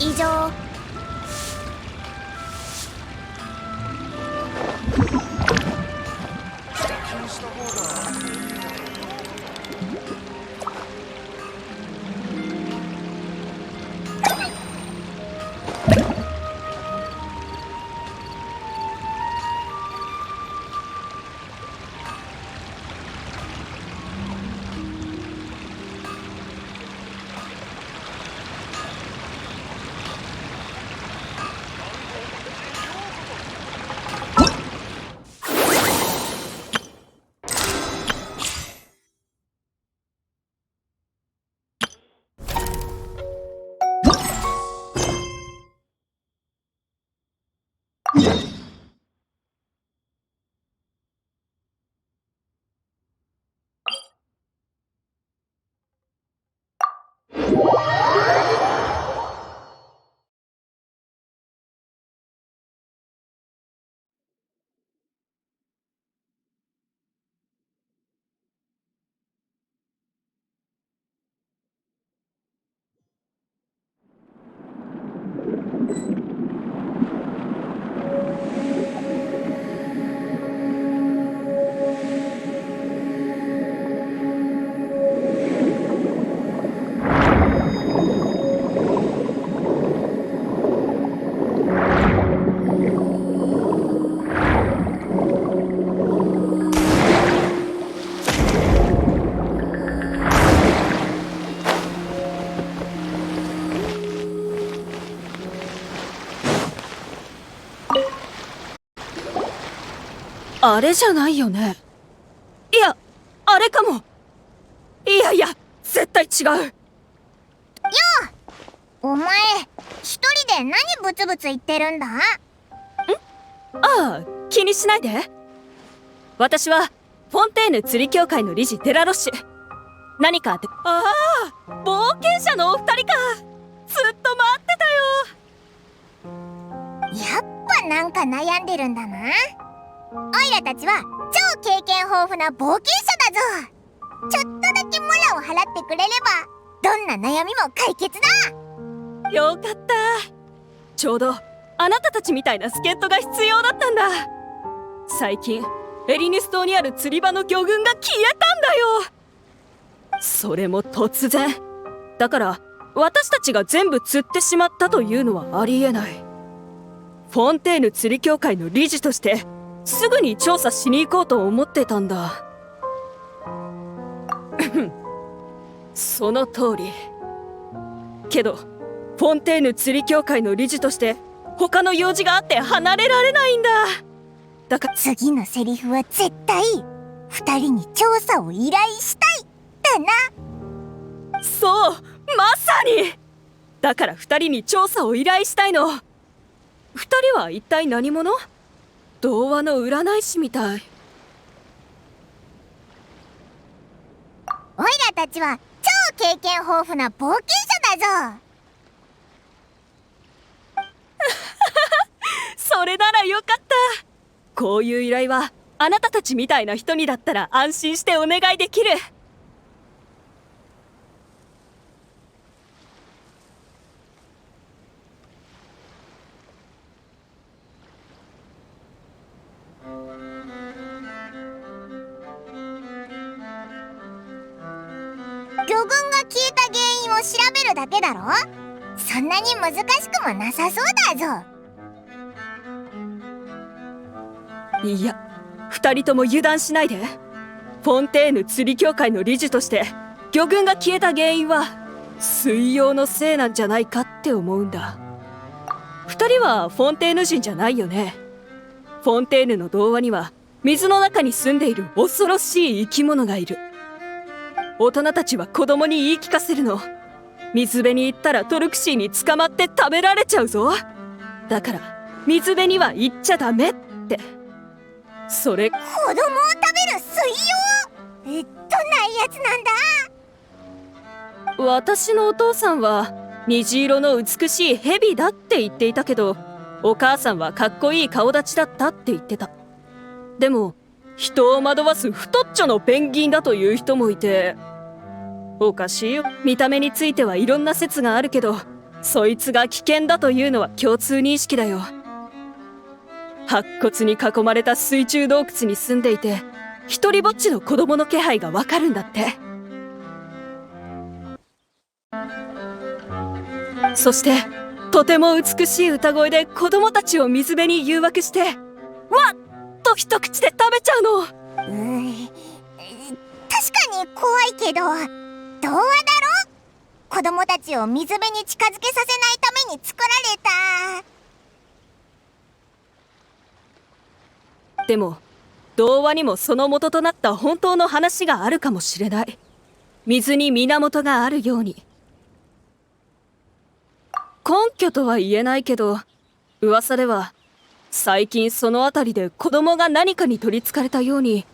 以上。あれじゃないよね。いや、あれかも。いやいや、絶対違う。よう、お前一人で何ブツブツ言ってるんだ？ああ、気にしないで。私はフォンテーヌ釣り協会の理事デラロッシュ。何かってああ、冒険者のお二人か。ずっと待ってたよ。やっぱなんか悩んでるんだな。オイラたちは超経験豊富な冒険者だぞ。ちょっとだけモラを払ってくれればどんな悩みも解決だ。よかった。ちょうどあなたたちみたいな助っ人が必要だったんだ。最近エリニス島にある釣り場の魚群が消えたんだよ。それも突然だから、私たちが全部釣ってしまったというのはありえない。フォンテーヌ釣り協会の理事としてすぐに調査しに行こうと思ってたんだ。その通り。けどフォンテーヌ釣り協会の理事として他の用事があって離れられないんだ。だから次のセリフは絶対二人に調査を依頼したいだな。そう、まさに。だから二人に調査を依頼したいの。二人は一体何者？童話の占い師みたい。オイラたちは超経験豊富な冒険者だぞ。それならよかった。こういう依頼はあなたたちみたいな人にだったら安心してお願いできる。魚群が消えた原因を調べるだけだろ。そんなに難しくもなさそうだぞ。いや、二人とも油断しないで。フォンテーヌ釣り協会の理事として魚群が消えた原因は水妖のせいなんじゃないかって思うんだ。二人はフォンテーヌ人じゃないよね。フォンテーヌの童話には水の中に住んでいる恐ろしい生き物がいる。大人たちは子供に言い聞かせるの。水辺に行ったらトルクシーに捕まって食べられちゃうぞ。だから水辺には行っちゃダメって。それ、子供を食べる水妖？どんなやつなんだ？私のお父さんは虹色の美しい蛇だって言っていたけど、お母さんはかっこいい顔立ちだったって言ってた。でも人を惑わす太っちょのペンギンだという人もいて、おかしいよ。見た目についてはいろんな説があるけど、そいつが危険だというのは共通認識だよ。白骨に囲まれた水中洞窟に住んでいて、一人ぼっちの子供の気配がわかるんだって。そしてとても美しい歌声で子供たちを水辺に誘惑して、わっと一口で食べちゃうの。確かに怖いけど、童話だろ？子供たちを水辺に近づけさせないために作られた。でも童話にもその元となった本当の話があるかもしれない。水に源があるように。根拠とは言えないけど、噂では最近その辺りで子供が何かに取りつかれたように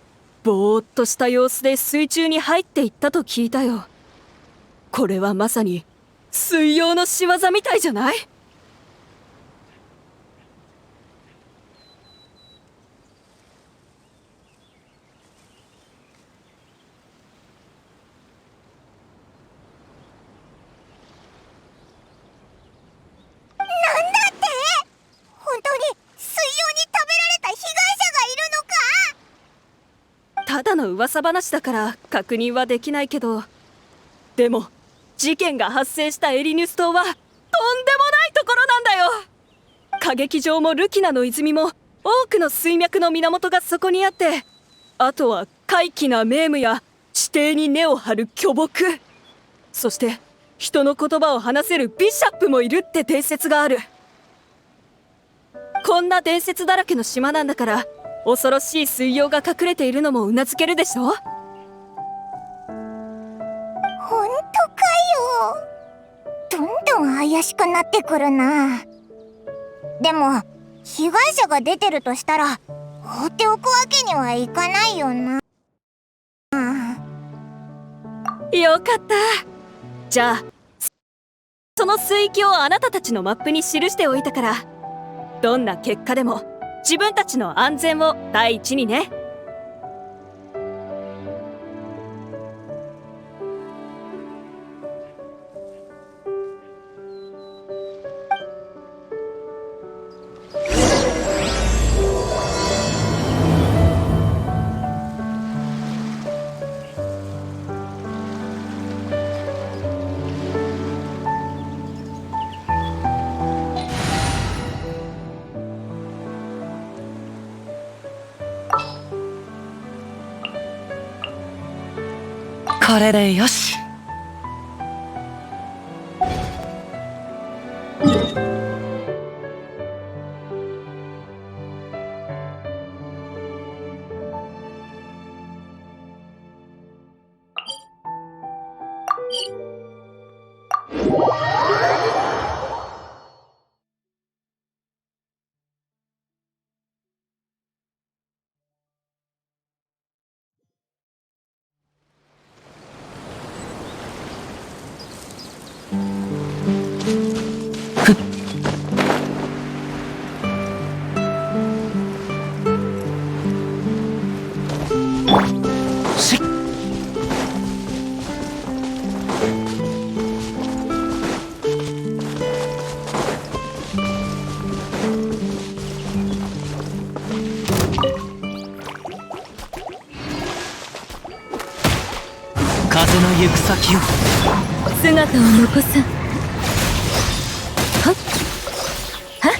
ぼーっとした様子で水中に入っていったと聞いたよ。これはまさに水妖の仕業みたいじゃない？ただの噂話だから確認はできないけど、でも事件が発生したエリニュス島はとんでもないところなんだよ。歌劇場もルキナの泉も多くの水脈の源がそこにあって、あとは怪奇な名夢や地底に根を張る巨木、そして人の言葉を話せるビシャップもいるって伝説がある。こんな伝説だらけの島なんだから、恐ろしい水妖が隠れているのもうなずけるでしょ。本当かよ。どんどん怪しくなってくるな。でも被害者が出てるとしたら放っておくわけにはいかないよな。よかった。じゃあその水域をあなたたちのマップに記しておいたから、どんな結果でも自分たちの安全を第一にね。これでよし。風の行く先を。姿を残さん。はっはっ。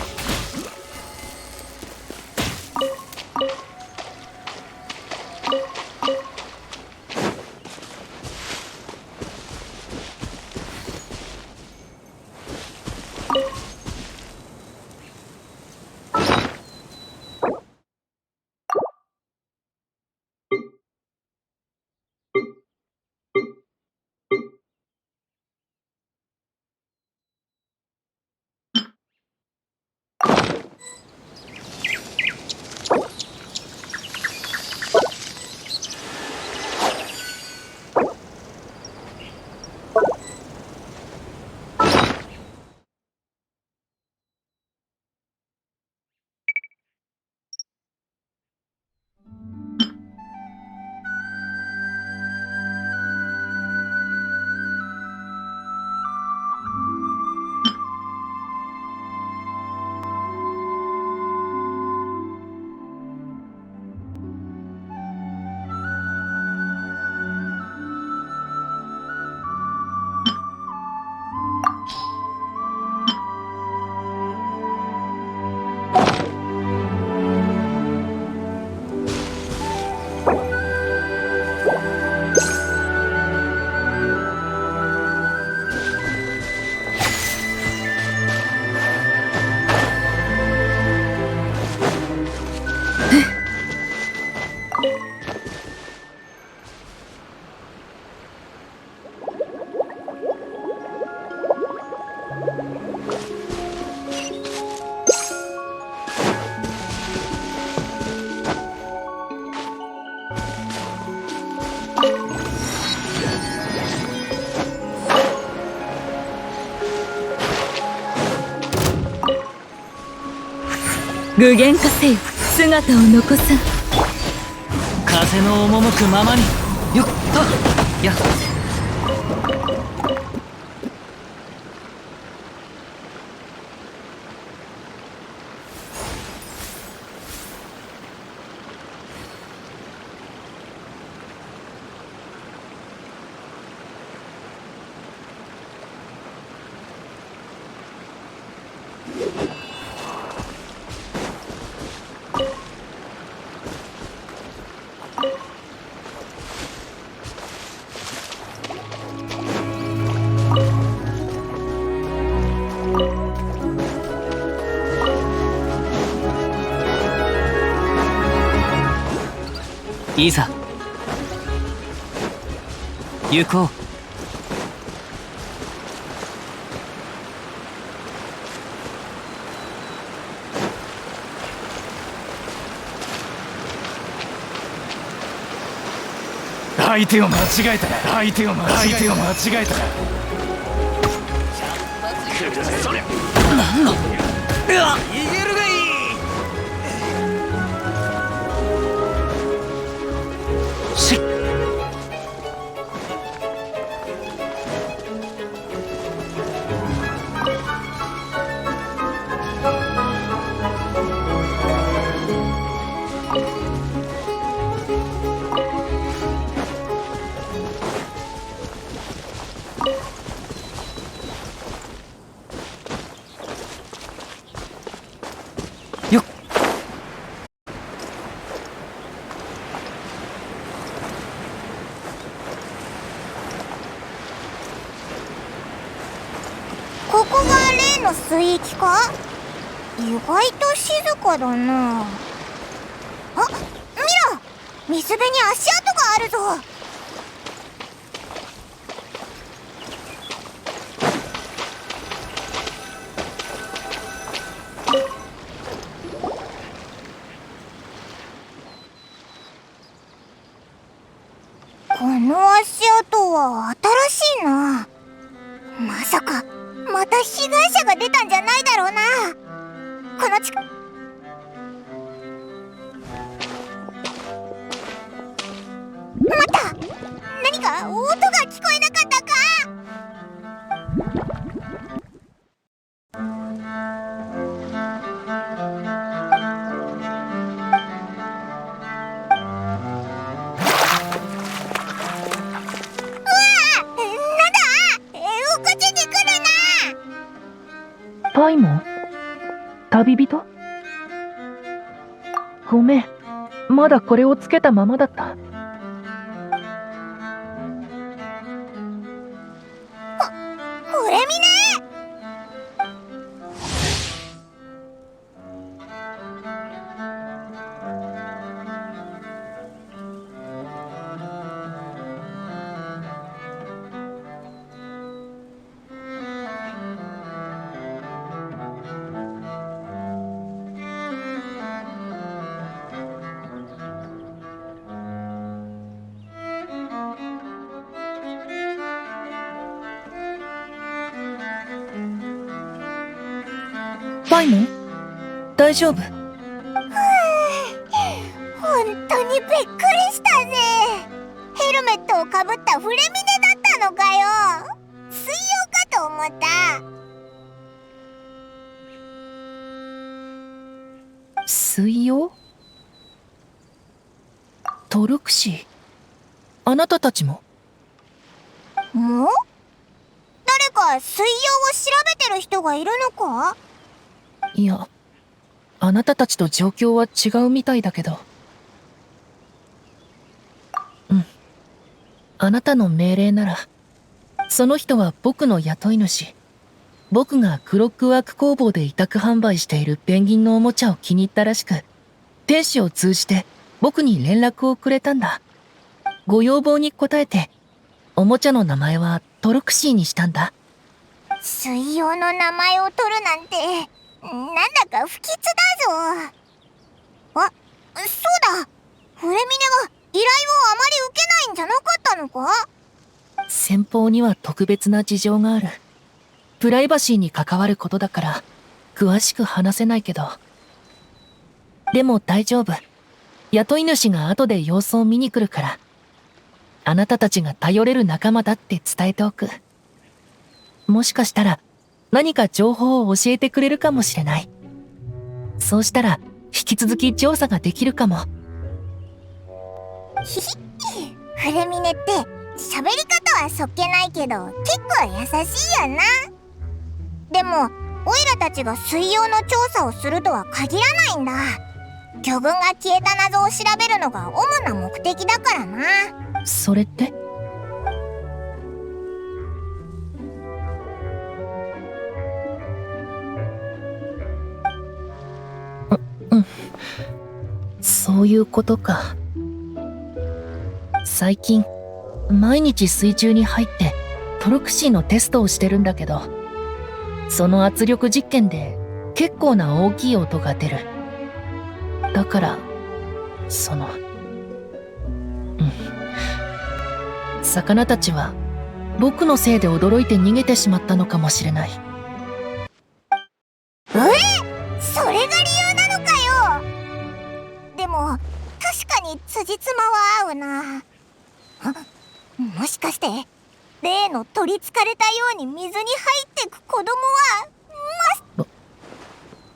具現化せよ。姿を残さん。風の赴くままに。よっとやっ。いざ行こう。相手を間違えたら相手を間違えたらそれなんだ。うわ逃げるがいい。しっ。の水域か？意外と静かだな。あ、見ろ、水辺に足跡があるぞ。この足跡は新しいな。まさかまた被害者が出たんじゃないだろうな。この近く、待った、何か音が聞こえなかったか？パイモン？旅人？ごめん、まだこれをつけたままだった。これ見ね。パイモン？大丈夫？本当にびっくりしたぜ。ヘルメットをかぶったフレミネだったのかよ。水曜かと思った。水曜？トルクシー、あなたたちも？もう？誰か水曜を調べてる人がいるのか？いや、あなたたちと状況は違うみたいだけど。うん。あなたの命令なら、その人は僕の雇い主。僕がクロックワーク工房で委託販売しているペンギンのおもちゃを気に入ったらしく、天使を通じて僕に連絡をくれたんだ。ご要望に応えて、おもちゃの名前はトロクシーにしたんだ。水曜の名前を取るなんて、なんだか不吉だぞ。あ、そうだ。フレミネは依頼をあまり受けないんじゃなかったのか？先方には特別な事情がある。プライバシーに関わることだから、詳しく話せないけど。でも大丈夫。雇い主が後で様子を見に来るから。あなたたちが頼れる仲間だって伝えておく。もしかしたら、何か情報を教えてくれるかもしれない。そうしたら、引き続き調査ができるかも。ひひ、フレミネって喋り方はそっけないけど結構優しいよな。でもオイラたちが水曜の調査をするとは限らないんだ。魚群が消えた謎を調べるのが主な目的だからな。それって？うん。そういうことか。最近、毎日水中に入ってトロクシーのテストをしてるんだけど、その圧力実験で結構な大きい音が出る。だから、魚たちは僕のせいで驚いて逃げてしまったのかもしれない。それが理由なのかよ。でも確かに辻褄は合うな。もしかして例の取りつかれたように水に入ってく子供は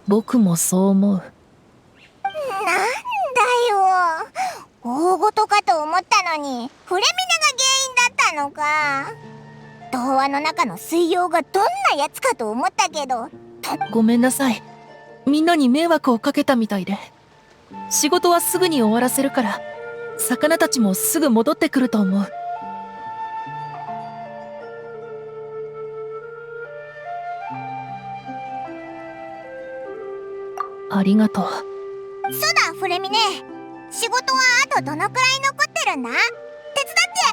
僕もそう思う。なんだよ、大事かと思ったのにフレミネが原因だったのか。童話の中の水曜がどんなやつかと思ったけど。ごめんなさい。みんなに迷惑をかけたみたいで。仕事はすぐに終わらせるから、魚たちもすぐ戻ってくると思う。りがとう。そうだ、フレミネ。仕事はあとどのくらい残ってるんだ？手伝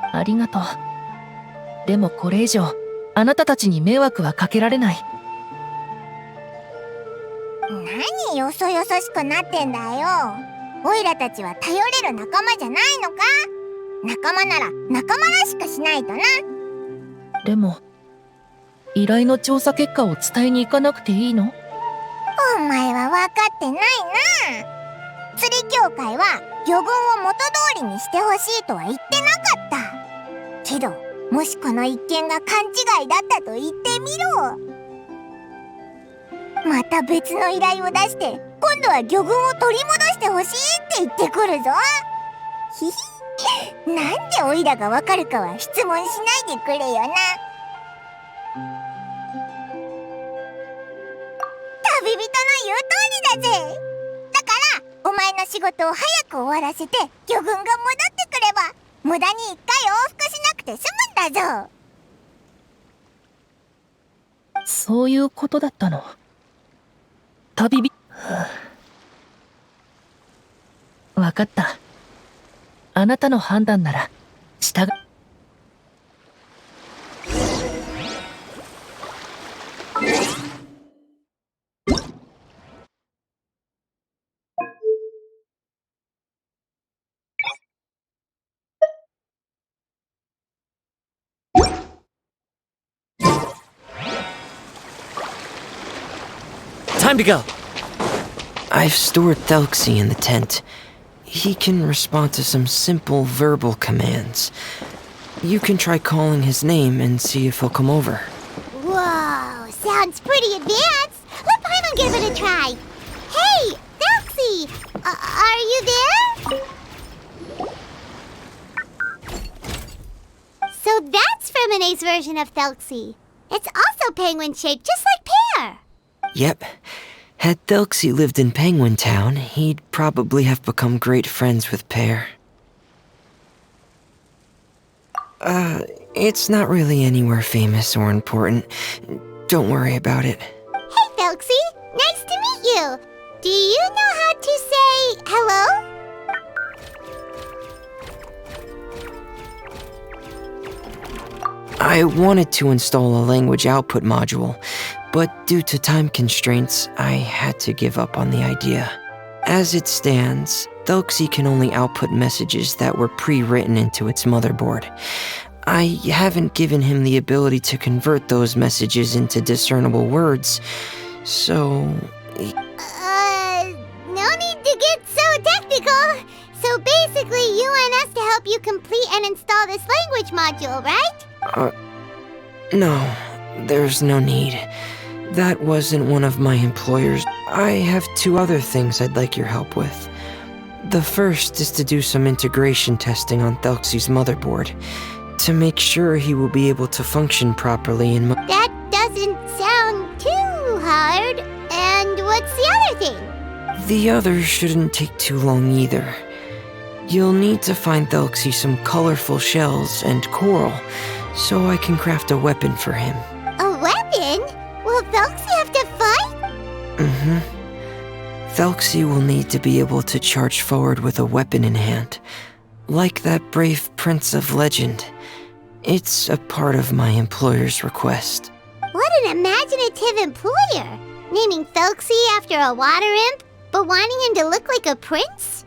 って。ありがとう。でもこれ以上、あなたたちに迷惑はかけられない。何よそよそしくなってんだよ。オイラたちは頼れる仲間じゃないのか？仲間なら仲間らしくしないとな。でも、依頼の調査結果を伝えに行かなくていいの？お前は分かってないな。釣り協会は魚群を元通りにしてほしいとは言ってなかったけど、もしこの一件が勘違いだったと言ってみろ。また別の依頼を出して、今度は魚群を取り戻してほしいって言ってくるぞ。ひひ、なんでオイラがわかるかは質問しないでくれよな。旅人の言う通りだぜ。だからお前の仕事を早く終わらせて魚群が戻ってくれば、無駄に一回往復しなくて済むんだぞ。そういうことだったの。旅人。わかった。あなたの判断なら従う。Time to go! I've stored Thelxie in the tent. He can respond to some simple verbal commands. You can try calling his name and see if he'll come over. Whoa, sounds pretty advanced. Let Paimon give it a try. Hey, Thelxie, are you there? So that's Femine's version of Thelxie. It's also penguin-shaped, just like Pear. Yep. Had Thelxie lived in Penguin Town, he'd probably have become great friends with Pear. It's not really anywhere famous or important. Don't worry about it. Hey, Thelxie, nice to meet you. Do you know how to say hello? I wanted to install a language output module, but due to time constraints, I had to give up on the idea. As it stands, Thelxie can only output messages that were pre-written into its motherboard. I haven't given him the ability to convert those messages into discernible words, so... No need to get so technical. So basically, you want us to help you complete and install this language module, right? No, there's no need. That wasn't one of my employers. I have two other things I'd like your help with. The first is to do some integration testing on Thelxie's motherboard, to make sure he will be able to function properly in That doesn't sound too hard. And what's the other thing? The other shouldn't take too long either. You'll need to find Thelxie some colorful shells and coral, so I can craft a weapon for him. A weapon? Will Thelxie have to fight? Thelxie will need to be able to charge forward with a weapon in hand, like that brave prince of legend. It's a part of my employer's request. What an imaginative employer! Naming Thelxie after a water imp, but wanting him to look like a prince?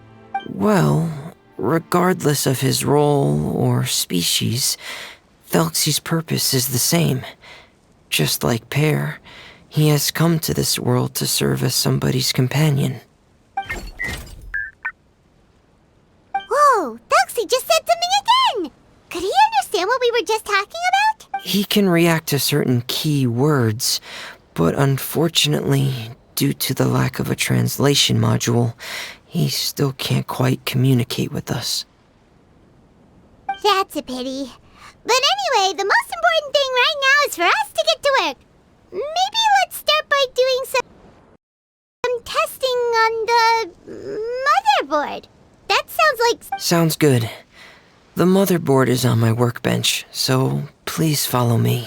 Well, regardless of his role or species, Thelxie's purpose is the same. Just like Pear, he has come to this world to serve as somebody's companion. Whoa, Thelxie just said something again! Could he understand what we were just talking about? He can react to certain key words, but unfortunately, due to the lack of a translation module, he still can't quite communicate with us. That's a pity. But anyway, the most important thing right now is for us to get to work. Maybe let's start by doing some testing on the motherboard. That sounds like... Sounds good. The motherboard is on my workbench, so please follow me.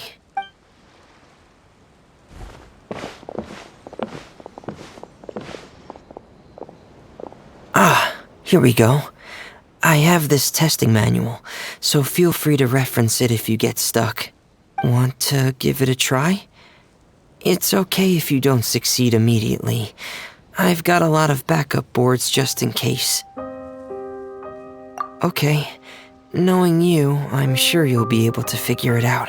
Here we go. I have this testing manual, so feel free to reference it if you get stuck. Want to give it a try? It's okay if you don't succeed immediately. I've got a lot of backup boards just in case. Okay, knowing you, I'm sure you'll be able to figure it out.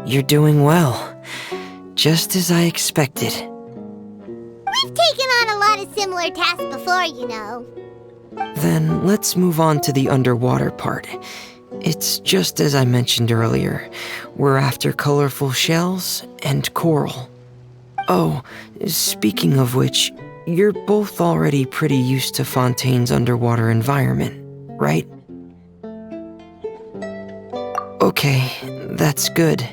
You're doing well. Just as I expected. We've taken on a lot of similar tasks before, you know. Then let's move on to the underwater part. It's just as I mentioned earlier. We're after colorful shells and coral. Oh, speaking of which, you're both already pretty used to Fontaine's underwater environment, right? Okay, that's good.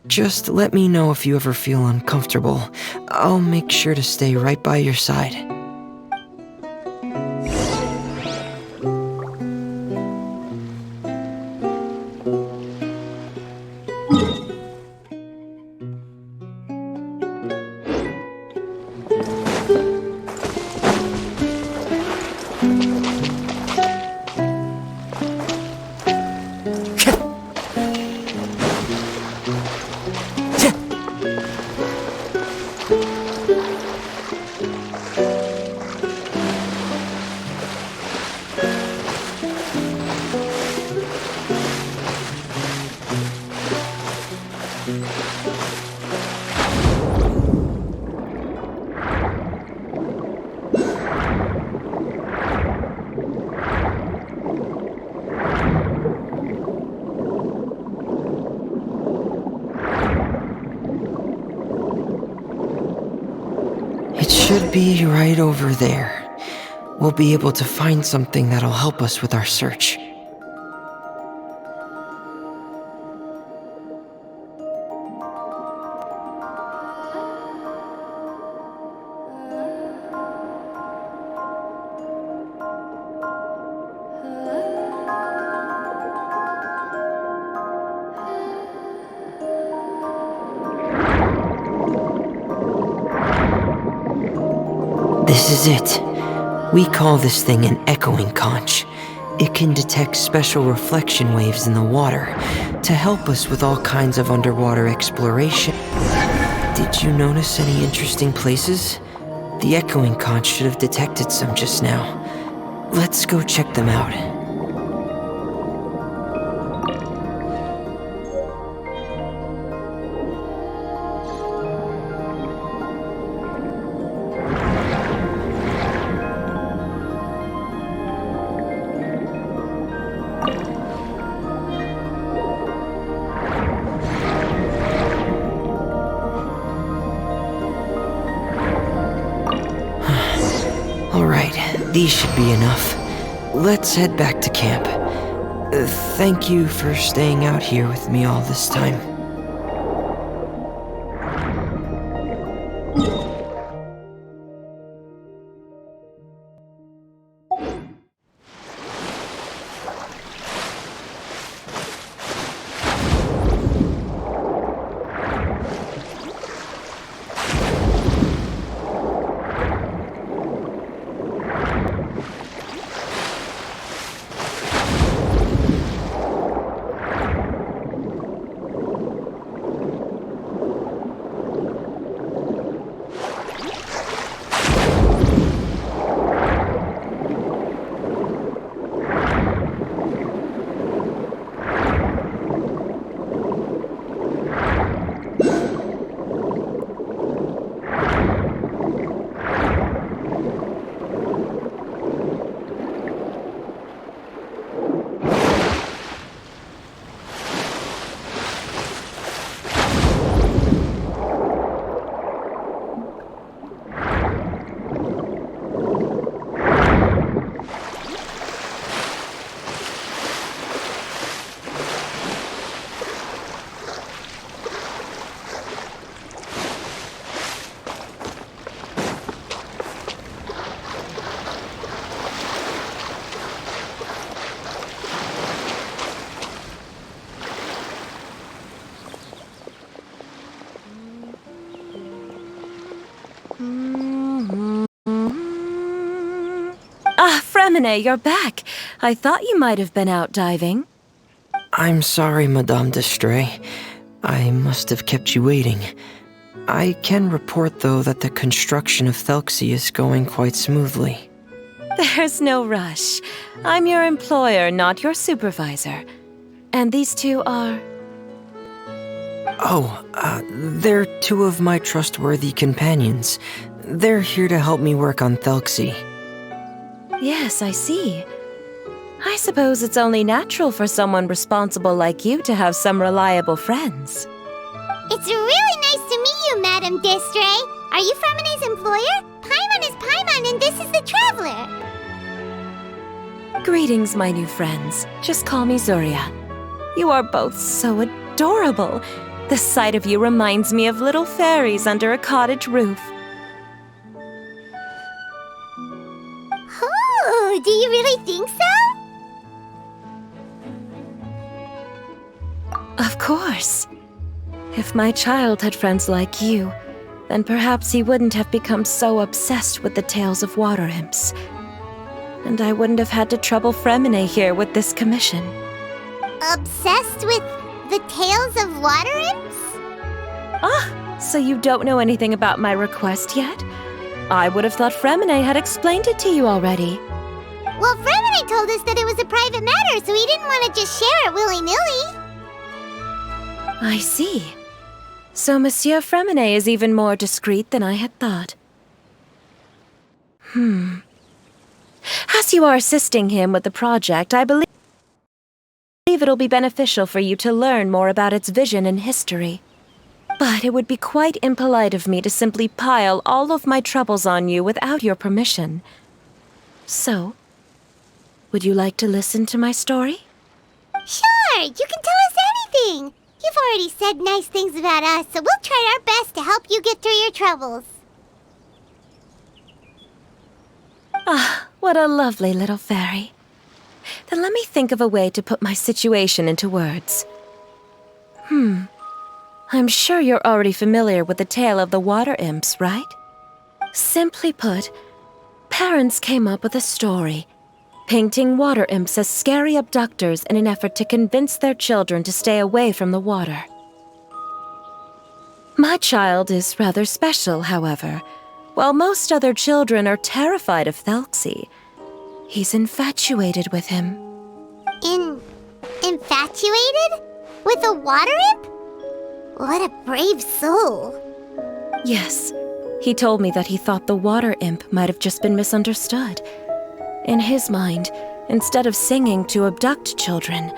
Just let me know if you ever feel uncomfortable. I'll make sure to stay right by your side. It should be right over there. We'll be able to find something that'll help us with our search. This is it. We call this thing an echoing conch. It can detect special reflection waves in the water to help us with all kinds of underwater exploration. Did you notice any interesting places? The echoing conch should have detected some just now. Let's go check them out. These should be enough. Let's head back to camp. Thank you for staying out here with me all this time. Fremine, you're back. I thought you might have been out diving. I'm sorry, Madame d'Estray. I must have kept you waiting. I can report, though, that the construction of Thelxie is going quite smoothly. There's no rush. I'm your employer, not your supervisor. And these two are... They're two of my trustworthy companions. They're here to help me work on Thelxie. Yes, I see. I suppose it's only natural for someone responsible like you to have some reliable friends. It's really nice to meet you, Madame d'Estray. Are you Fremine's employer? Paimon is Paimon, and this is the Traveler. Greetings, my new friends. Just call me Zuria. You are both so adorable. The sight of you reminds me of little fairies under a cottage roof. Oh, do you really think so? Of course. If my child had friends like you, then perhaps he wouldn't have become so obsessed with the tales of water imps. And I wouldn't have had to trouble Fremine here with this commission. Obsessed with the tales of water imps? Ah, so you don't know anything about my request yet? I would have thought Fremine had explained it to you already. Well, Fremine told us that it was a private matter, so he didn't want to just share it willy-nilly. I see. So Monsieur Fremine is even more discreet than I had thought. As you are assisting him with the project, I believe it'll be beneficial for you to learn more about its vision and history. But it would be quite impolite of me to simply pile all of my troubles on you without your permission. So, would you like to listen to my story? Sure, you can tell us anything. You've already said nice things about us, so we'll try our best to help you get through your troubles. Ah, what a lovely little fairy. Then let me think of a way to put my situation into words. I'm sure you're already familiar with the tale of the water imps, right? Simply put, parents came up with a story, painting water imps as scary abductors in an effort to convince their children to stay away from the water. My child is rather special, however. While most other children are terrified of Thelxie, he's infatuated with him. Infatuated? With a water imp? What a brave soul. Yes, he told me that he thought the water imp might have just been misunderstood. In his mind, instead of singing to abduct children,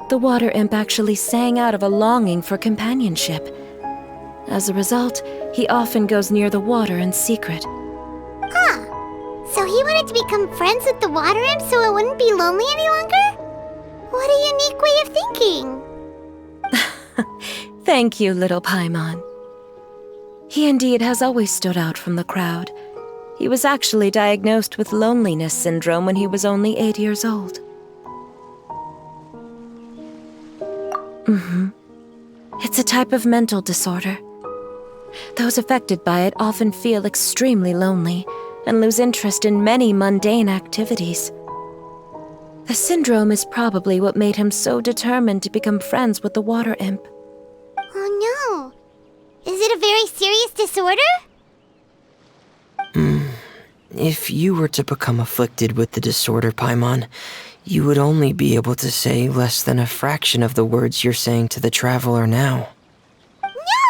the water imp actually sang out of a longing for companionship. As a result, he often goes near the water in secret. So So he wanted to become friends with the water imp so it wouldn't be lonely any longer? What a unique way of thinking. Thank you, little Paimon. He indeed has always stood out from the crowd. He was actually diagnosed with loneliness syndrome when he was only 8 years old. It's a type of mental disorder. Those affected by it often feel extremely lonely and lose interest in many mundane activities. The syndrome is probably what made him so determined to become friends with the water imp. Oh no. Is it a very serious disorder? If you were to become afflicted with the disorder, Paimon, you would only be able to say less than a fraction of the words you're saying to the traveler now. No!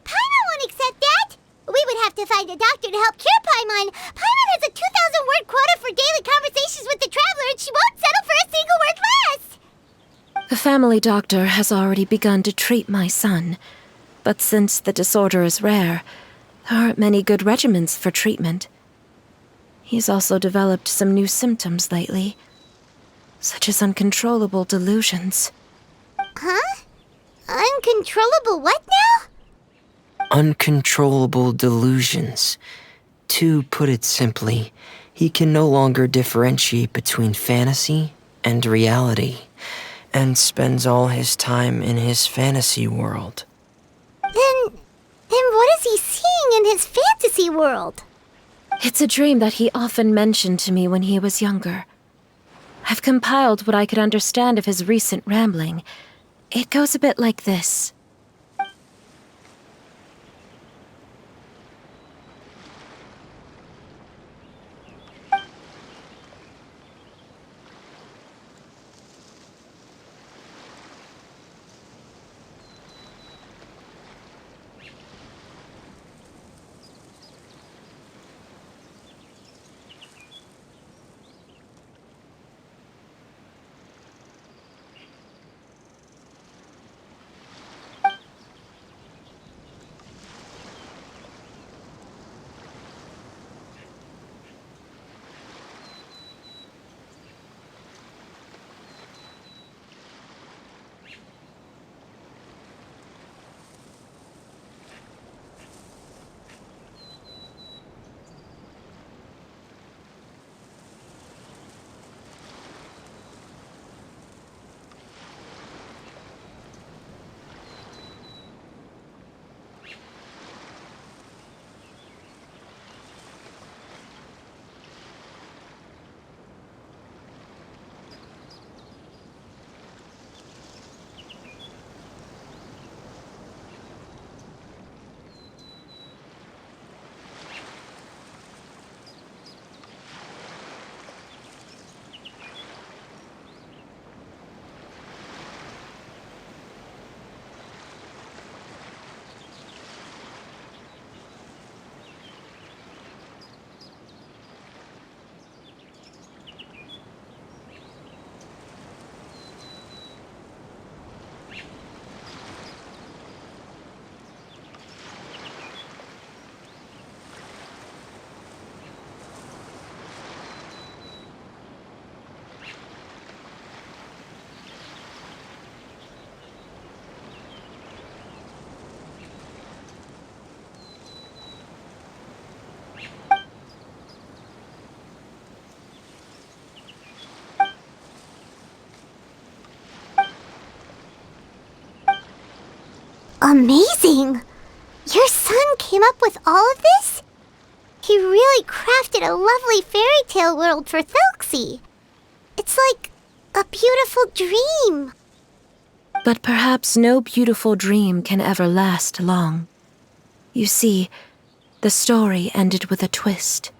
Paimon won't accept that! We would have to find a doctor to help cure Paimon. Paimon has a 2,000-word quota for daily conversations with the traveler, and she won't settle for a single word less! The family doctor has already begun to treat my son, but since the disorder is rare, there aren't many good regimens for treatment. He's also developed some new symptoms lately, such as uncontrollable delusions. Huh? Uncontrollable what now? Uncontrollable delusions. To put it simply, he can no longer differentiate between fantasy and reality, and spends all his time in his fantasy world. Then what is he seeing in his fantasy world? It's a dream that he often mentioned to me when he was younger. I've compiled what I could understand of his recent rambling. It goes a bit like this. Amazing! Your son came up with all of this? He really crafted a lovely fairy tale world for Thelxie. It's like a beautiful dream. But perhaps no beautiful dream can ever last long. You see, the story ended with a twist.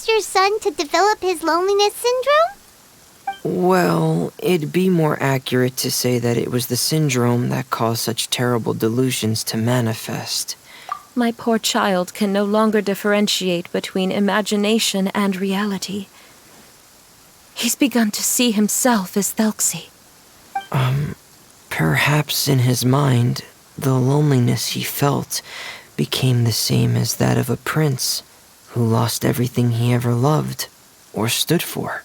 cause your son to develop his loneliness syndrome? Well, it'd be more accurate to say that it was the syndrome that caused such terrible delusions to manifest. My poor child can no longer differentiate between imagination and reality. He's begun to see himself as Thelxie. Perhaps in his mind, the loneliness he felt became the same as that of a prince who lost everything he ever loved or stood for.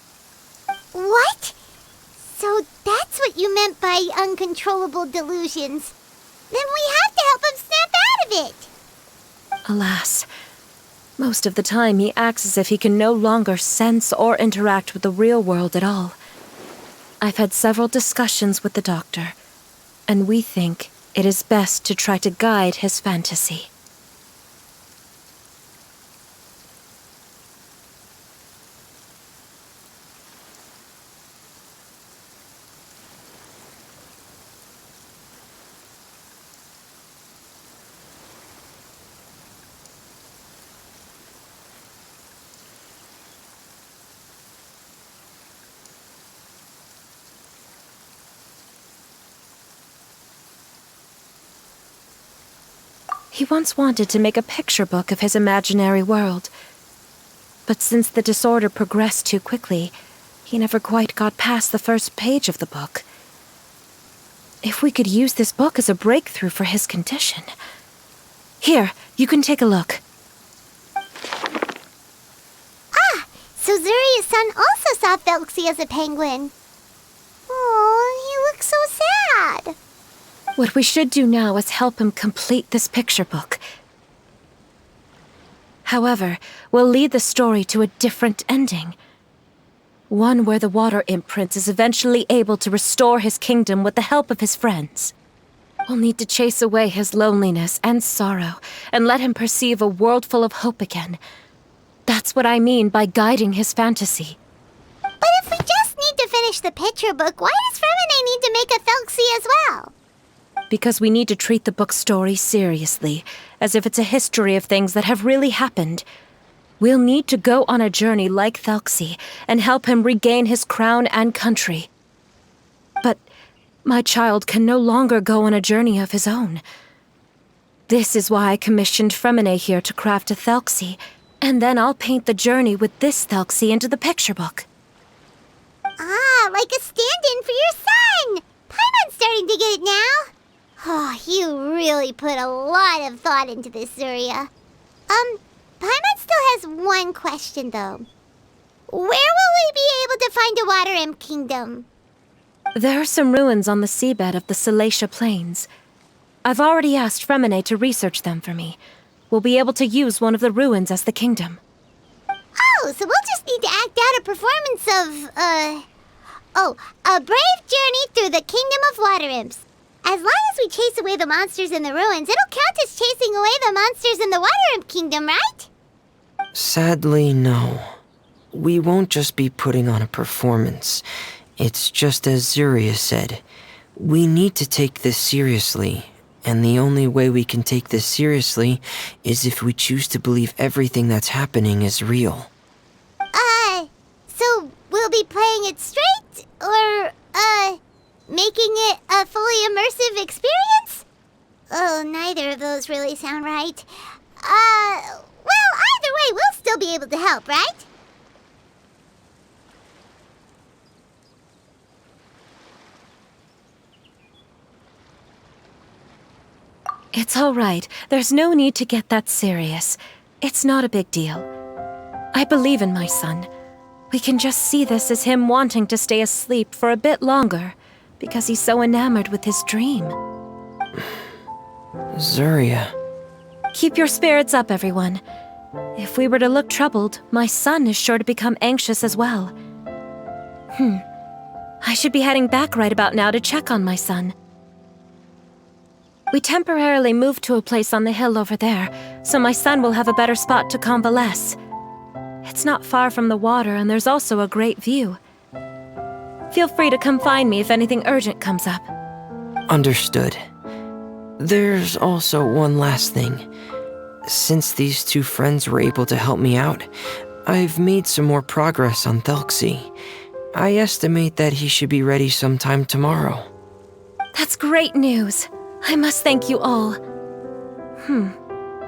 What? So that's what you meant by uncontrollable delusions. Then we have to help him snap out of it. Alas, most of the time he acts as if he can no longer sense or interact with the real world at all. I've had several discussions with the doctor, and we think it is best to try to guide his fantasy. He once wanted to make a picture book of his imaginary world. But since the disorder progressed too quickly, he never quite got past the first page of the book. If we could use this book as a breakthrough for his condition. Here, you can take a look. Ah, so Zuria's son also saw Thelxie as a penguin. Oh, he looks so sad. What we should do now is help him complete this picture book. However, we'll lead the story to a different ending. One where the water imp prince is eventually able to restore his kingdom with the help of his friends. We'll need to chase away his loneliness and sorrow and let him perceive a world full of hope again. That's what I mean by guiding his fantasy. But if we just need to finish the picture book, why does Fremine need to make a Thelxie as well? Because we need to treat the book's story seriously, as if it's a history of things that have really happened. We'll need to go on a journey like Thelxie and help him regain his crown and country. But my child can no longer go on a journey of his own. This is why I commissioned Fremine here to craft a Thelxie, and then I'll paint the journey with this Thelxie into the picture book. Ah, like a stand-in for your son! Paimon's starting to get it now. Oh, you really put a lot of thought into this, Zuria. Paimon still has one question, though. Where will we be able to find a Water Imp Kingdom? There are some ruins on the seabed of the Thelxie Plains. I've already asked Fremine to research them for me. We'll be able to use one of the ruins as the kingdom. Oh, so we'll just need to act out a performance of, a brave journey through the Kingdom of Water Imps. As long as we chase away the monsters in the ruins, it'll count as chasing away the monsters in the Water Imp Kingdom, right? Sadly, no. We won't just be putting on a performance. It's just as Zuria said. We need to take this seriously, and the only way we can take this seriously is if we choose to believe everything that's happening is real. So we'll be playing it straight, or, making it a fully immersive experience? Oh, neither of those really sound right. Well, either way, we'll still be able to help, right? It's all right. There's no need to get that serious. It's not a big deal. I believe in my son. We can just see this as him wanting to stay asleep for a bit longer, because he's so enamored with his dream. Zuria. Keep your spirits up, everyone. If we were to look troubled, my son is sure to become anxious as well. I should be heading back right about now to check on my son. We temporarily moved to a place on the hill over there, so my son will have a better spot to convalesce. It's not far from the water, and there's also a great view. Feel free to come find me if anything urgent comes up. Understood. There's also one last thing. Since these two friends were able to help me out, I've made some more progress on Thelxie. I estimate that he should be ready sometime tomorrow. That's great news. I must thank you all.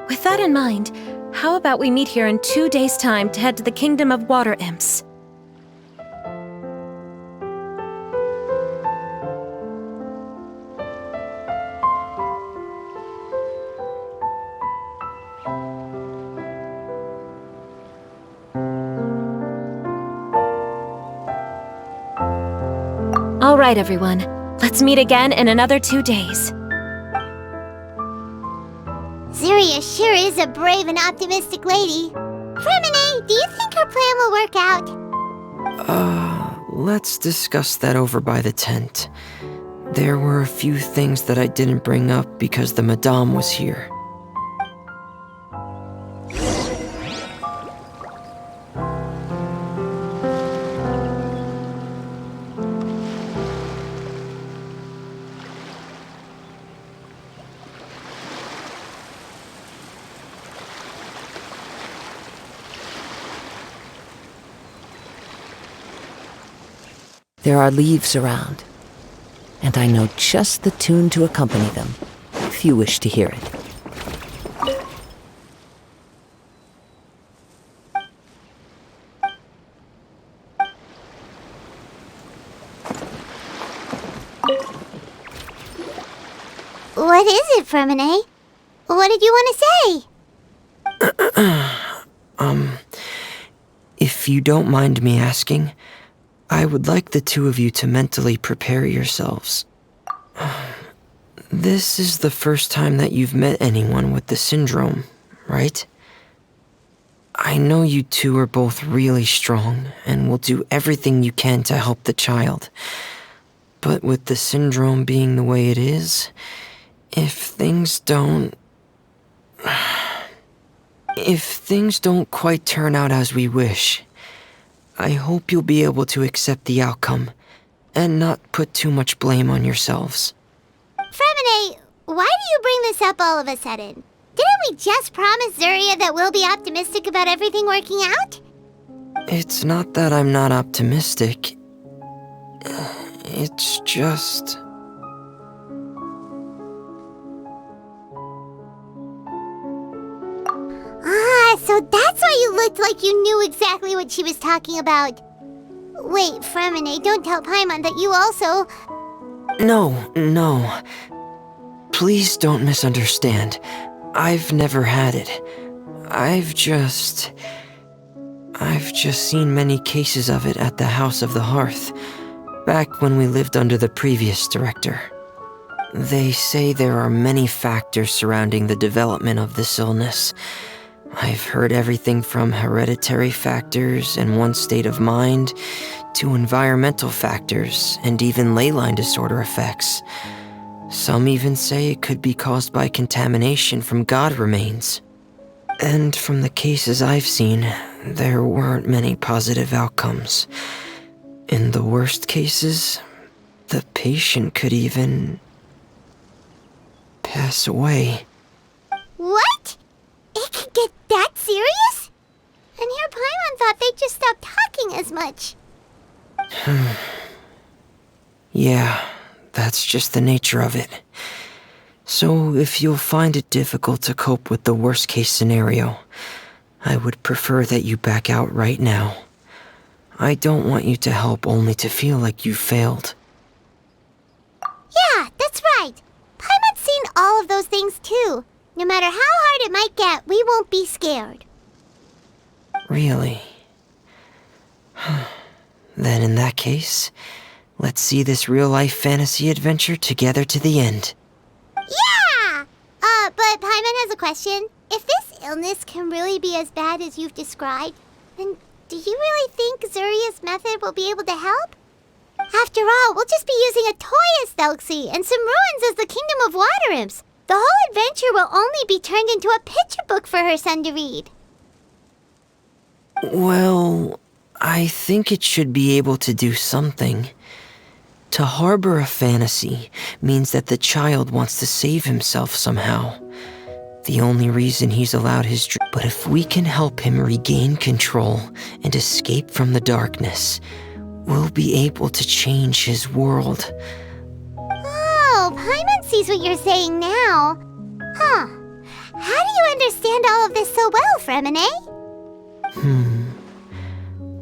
With that in mind, how about we meet here in 2 days' time to head to the Kingdom of Water Imps? All right, everyone. Let's meet again in another 2 days. Zeria sure is a brave and optimistic lady. Fremine, do you think her plan will work out? Let's discuss that over by the tent. There were a few things that I didn't bring up because the Madame was here. There are leaves around, and I know just the tune to accompany them, if you wish to hear it. What is it, Fremine? What did you want to say? If you don't mind me asking, I would like the two of you to mentally prepare yourselves. This is the first time that you've met anyone with the syndrome, right? I know you two are both really strong and will do everything you can to help the child. But with the syndrome being the way it is, if things don't quite turn out as we wish, I hope you'll be able to accept the outcome and not put too much blame on yourselves. Fremine, why do you bring this up all of a sudden? Didn't we just promise Zeria that we'll be optimistic about everything working out? It's not that I'm not optimistic. It's just... So that's why you looked like you knew exactly what she was talking about. Wait, Fremine, don't tell Paimon that you also... No. Please don't misunderstand. I've never had it. I've just seen many cases of it at the House of the Hearth, back when we lived under the previous director. They say there are many factors surrounding the development of this illness. I've heard everything from hereditary factors and one's state of mind, to environmental factors and even ley line disorder effects. Some even say it could be caused by contamination from god remains. And from the cases I've seen, there weren't many positive outcomes. In the worst cases, the patient could even pass away. What? It could get that serious? And here Paimon thought they'd just stop talking as much. Yeah, that's just the nature of it. So if you'll find it difficult to cope with the worst case scenario, I would prefer that you back out right now. I don't want you to help only to feel like you failed. Yeah, that's right. Paimon's seen all of those things too. No matter how hard it might get, we won't be scared. Really? Then in that case, let's see this real-life fantasy adventure together to the end. Yeah! But Paimon has a question. If this illness can really be as bad as you've described, then do you really think Zuria's method will be able to help? After all, we'll just be using a toy as Thelxie and some ruins as the Kingdom of Water Imps. The whole adventure will only be turned into a picture book for her son to read. Well, I think it should be able to do something. To harbor a fantasy means that the child wants to save himself somehow. the only reason he's allowed his dream. But if we can help him regain control and escape from the darkness, we'll be able to change his world. Oh, Paimon sees what you're saying now. Huh. How do you understand all of this so well, Fremine?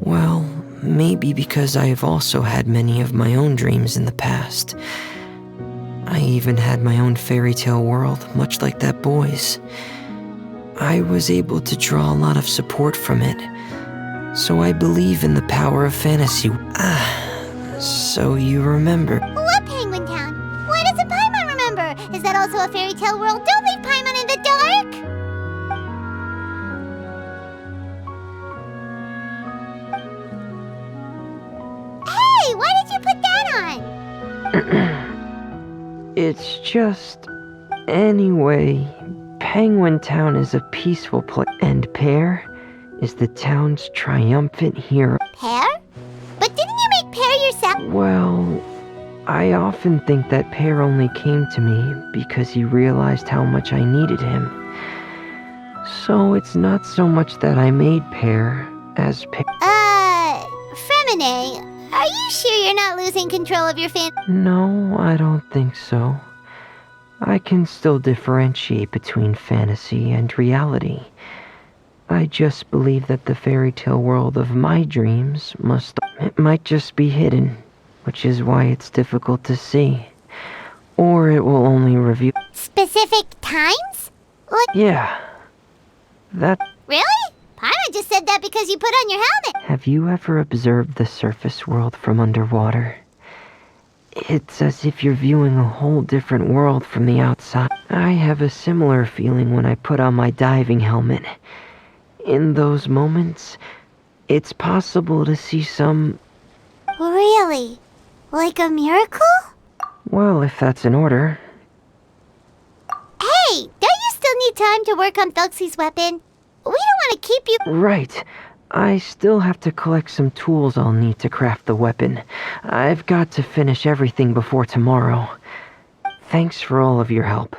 Well, maybe because I have also had many of my own dreams in the past. I even had my own fairy tale world, much like that boy's. I was able to draw a lot of support from it. So I believe in the power of fantasy. So you remember. What Penguin Town? Why doesn't Paimon remember? Is that also a fairy tale world? Don't leave Paimon in the dark! Hey, why did you put that on? It's just... Anyway, Penguin Town is a peaceful place, and Pear is the town's triumphant hero. Pear? But didn't you make Pear yourself? Well, I often think that Pear only came to me because he realized how much I needed him. So it's not so much that I made Pear as Pear. Fremine, are you sure you're not losing control of your fan? No, I don't think so. I can still differentiate between fantasy and reality. I just believe that the fairy tale world of my dreams might just be hidden, which is why it's difficult to see. Or it will only reveal... Specific times? Like... Yeah. That... Really? Paimon just said that because you put on your helmet. Have you ever observed the surface world from underwater? It's as if you're viewing a whole different world from the outside. I have a similar feeling when I put on my diving helmet. In those moments, it's possible to see some... Really? Like a miracle? Well, if that's in order. Hey, don't you still need time to work on Thelxie's weapon? We don't want to keep you... Right. I still have to collect some tools I'll need to craft the weapon. I've got to finish everything before tomorrow. Thanks for all of your help.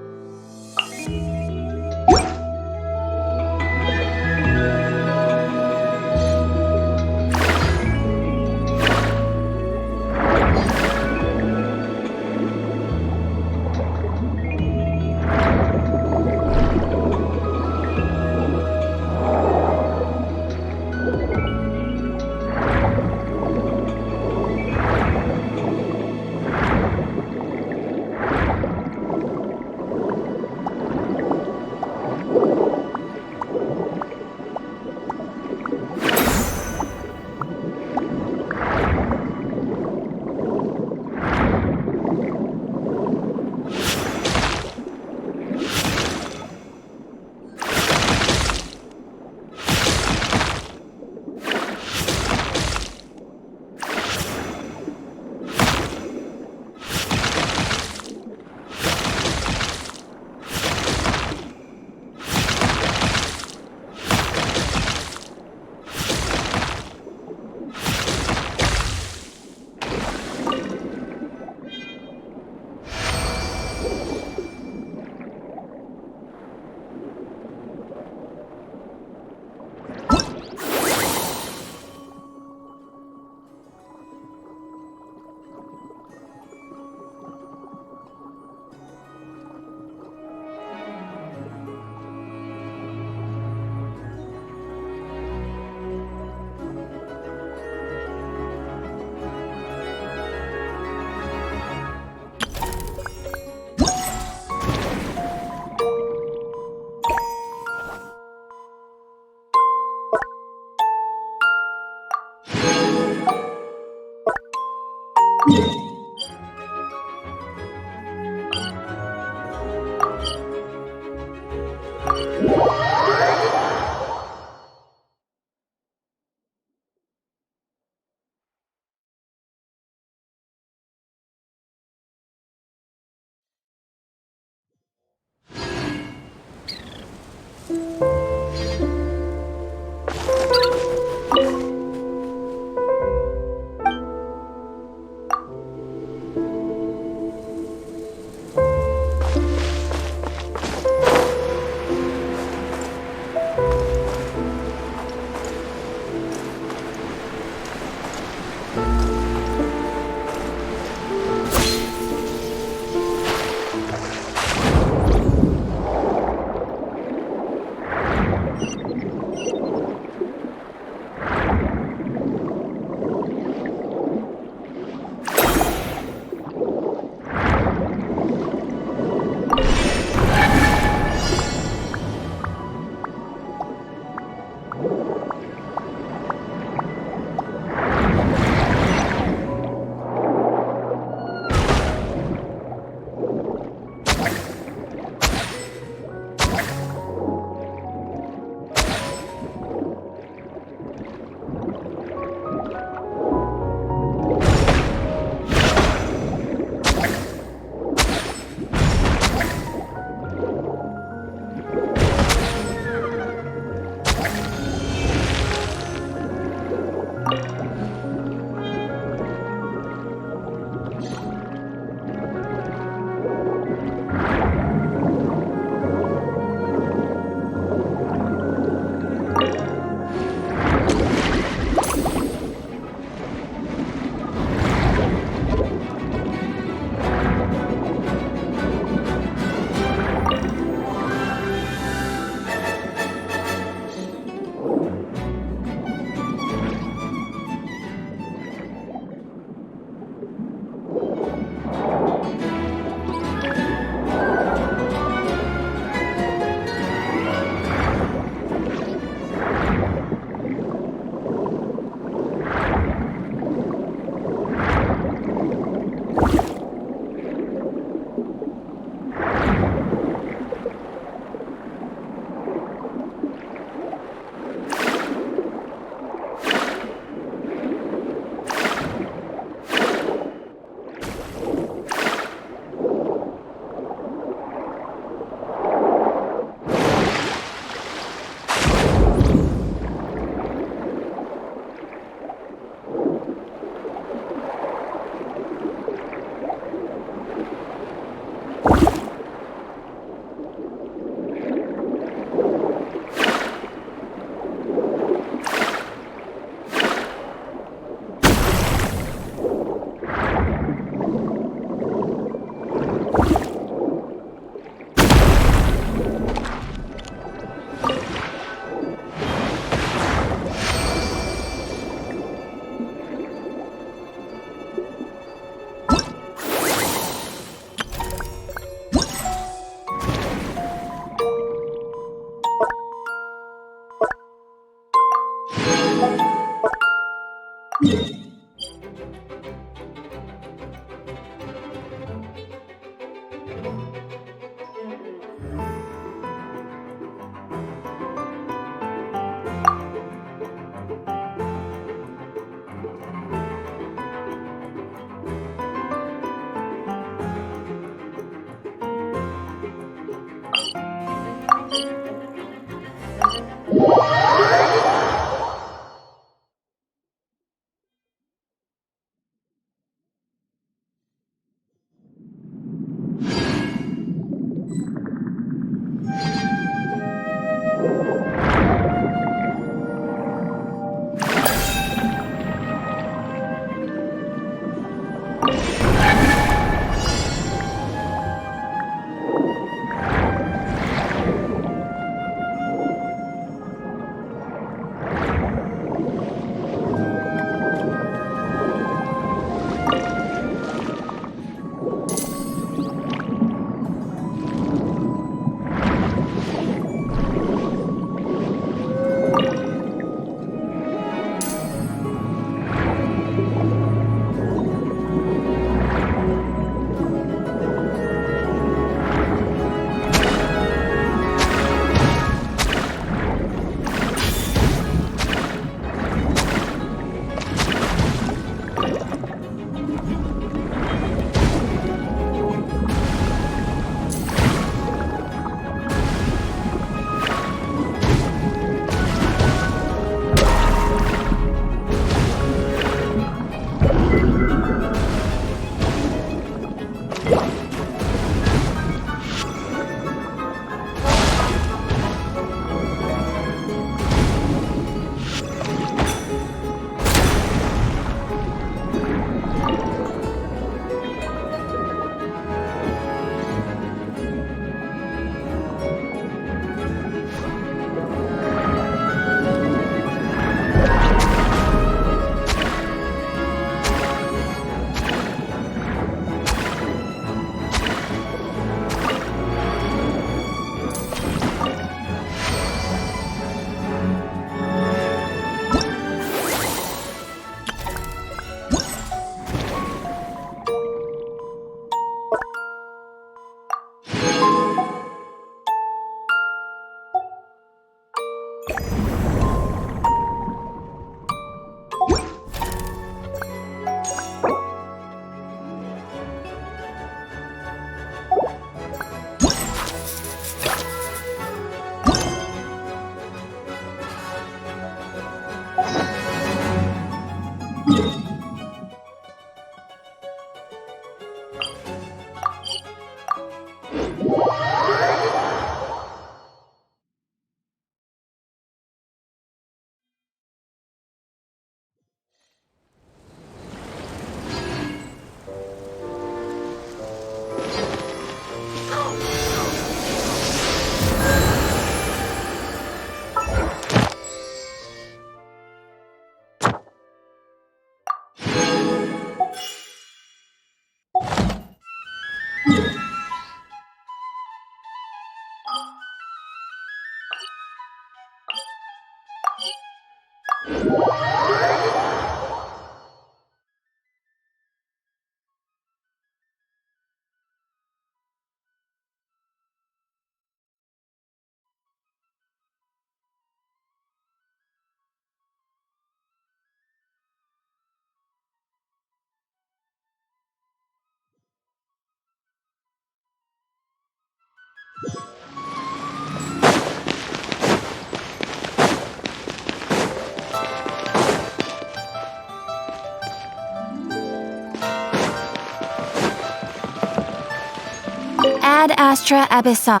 Ad Astra Abyssa.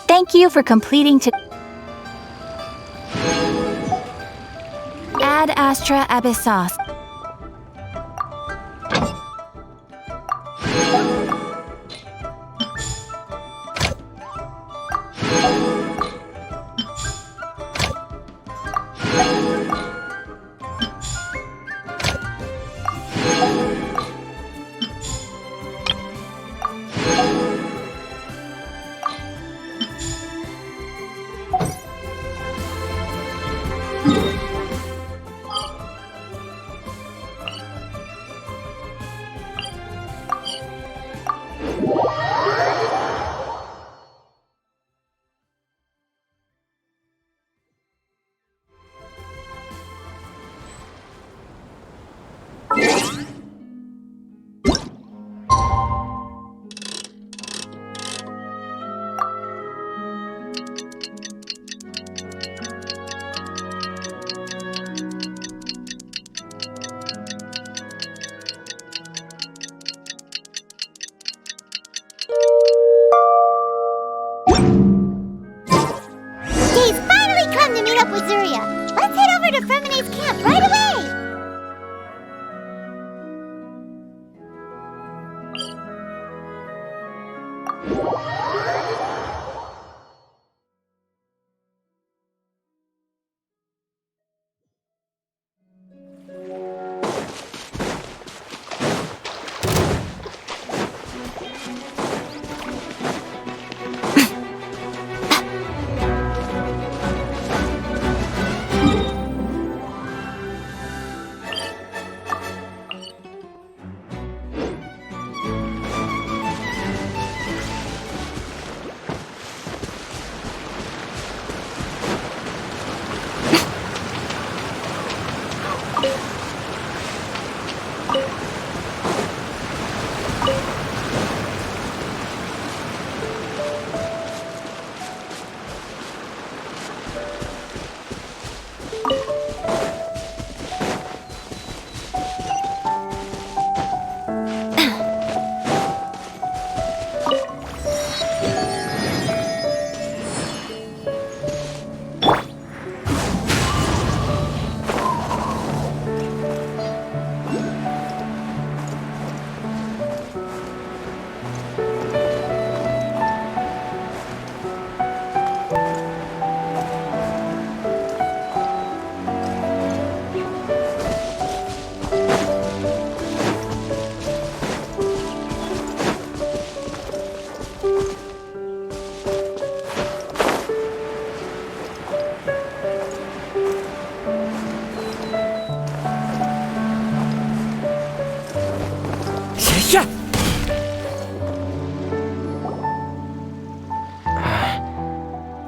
Thank you for completing to. Ad Astra Abyssos. He's finally come to meet up with Zuria. Let's head over to Fremene's camp right away.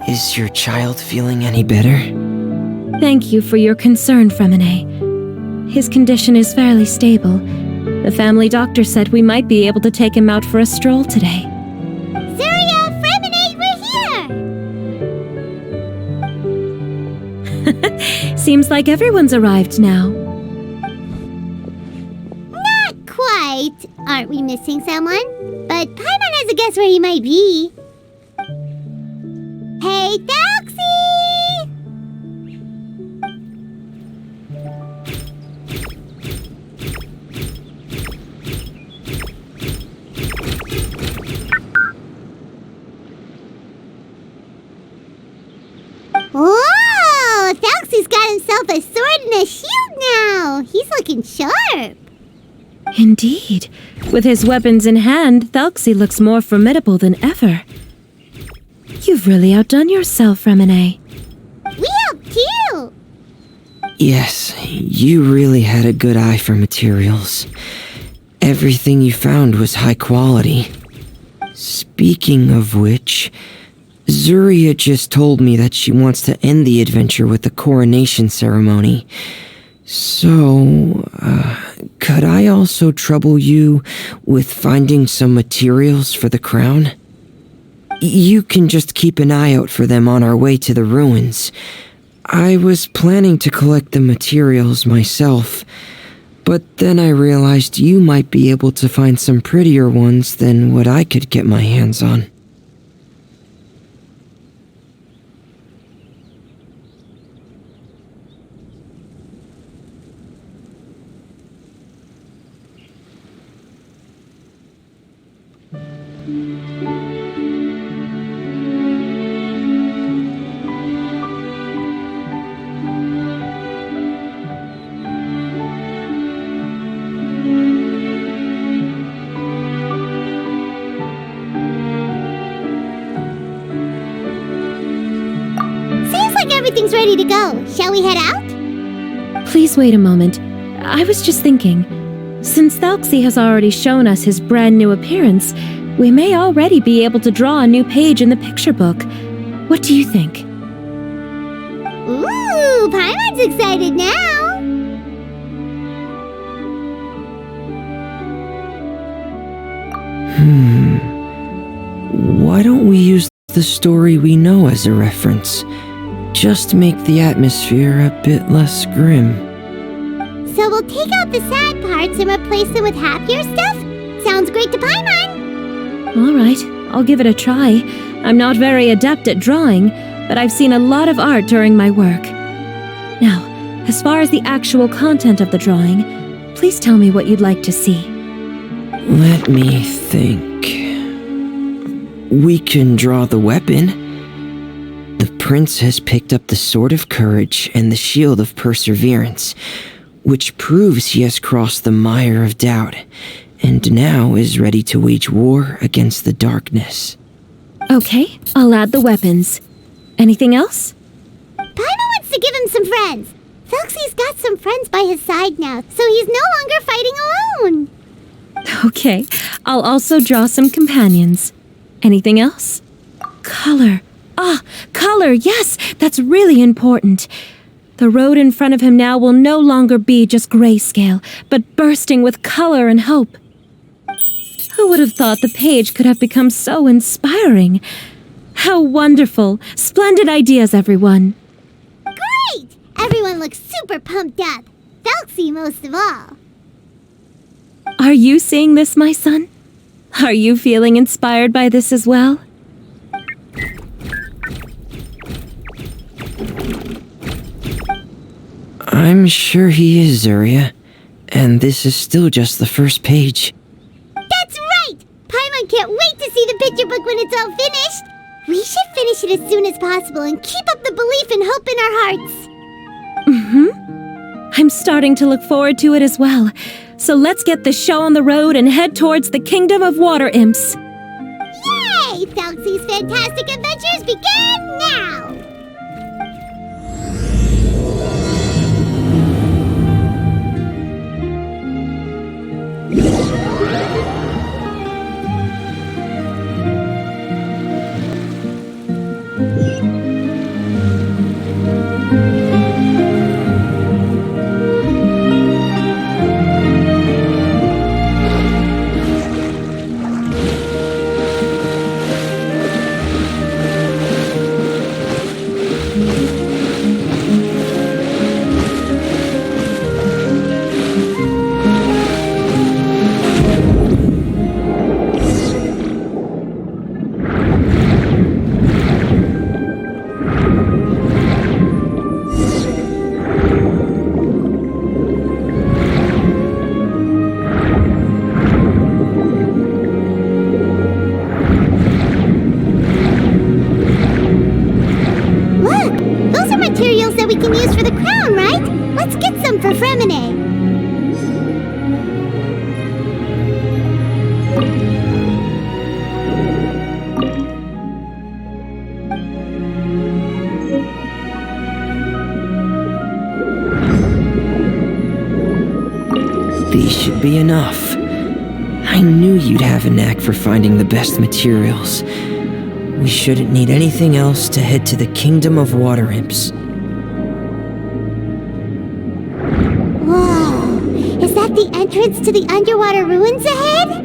Is your child feeling any better? Thank you for your concern, Fremine. His condition is fairly stable. The family doctor said we might be able to take him out for a stroll today. Zuria, Fremene, we're here! Seems like everyone's arrived now. Not quite. Aren't we missing someone? But Paimon has a guess where he might be. Hey, Thelxie! Whoa! Thelxie's got himself a sword and a shield now! He's looking sharp! Indeed. With his weapons in hand, Thelxie looks more formidable than ever. You've really outdone yourself, Fremine. We helped you! Yes, you really had a good eye for materials. Everything you found was high quality. Speaking of which, Zuria just told me that she wants to end the adventure with the coronation ceremony. So, could I also trouble you with finding some materials for the crown? You can just keep an eye out for them on our way to the ruins. I was planning to collect the materials myself, But then I realized you might be able to find some prettier ones than what I could get my hands on. Seems like everything's ready to go. Shall we head out? Please wait a moment. I was just thinking. Since Thelxie has already shown us his brand new appearance, we may already be able to draw a new page in the picture book. What do you think? Ooh, Paimon's excited now. Why don't we use the story we know as a reference? Just make the atmosphere a bit less grim. So we'll take out the sad parts and replace them with happier stuff? Sounds great to Paimon. All right, I'll give it a try. I'm not very adept at drawing, but I've seen a lot of art during my work. Now, as far as the actual content of the drawing, please tell me what you'd like to see. Let me think. We can draw the weapon. The prince has picked up the Sword of Courage and the Shield of Perseverance, which proves he has crossed the mire of doubt, and now is ready to wage war against the darkness. Okay, I'll add the weapons. Anything else? Paimon wants to give him some friends. Thelxie's got some friends by his side now, so he's no longer fighting alone. Okay, I'll also draw some companions. Anything else? Color. Ah, color, yes, that's really important. The road in front of him now will no longer be just grayscale, but bursting with color and hope. Who would have thought the page could have become so inspiring? How wonderful! Splendid ideas, everyone. Great! Everyone looks super pumped up. Thelxie most of all. Are you seeing this, my son? Are you feeling inspired by this as well? I'm sure he is, Zuria. And this is still just the first page. That's right! Paimon can't wait to see the picture book when it's all finished. We should finish it as soon as possible and keep up the belief and hope in our hearts. I'm starting to look forward to it as well. So let's get the show on the road and head towards the Kingdom of Water Imps. Yay! Thelxie's fantastic adventures begin now! We can use for the crown, right? Let's get some for Fremine. These should be enough. I knew you'd have a knack for finding the best materials. We shouldn't need anything else to head to the Kingdom of Water Imps. Whoa! Is that the entrance to the underwater ruins ahead?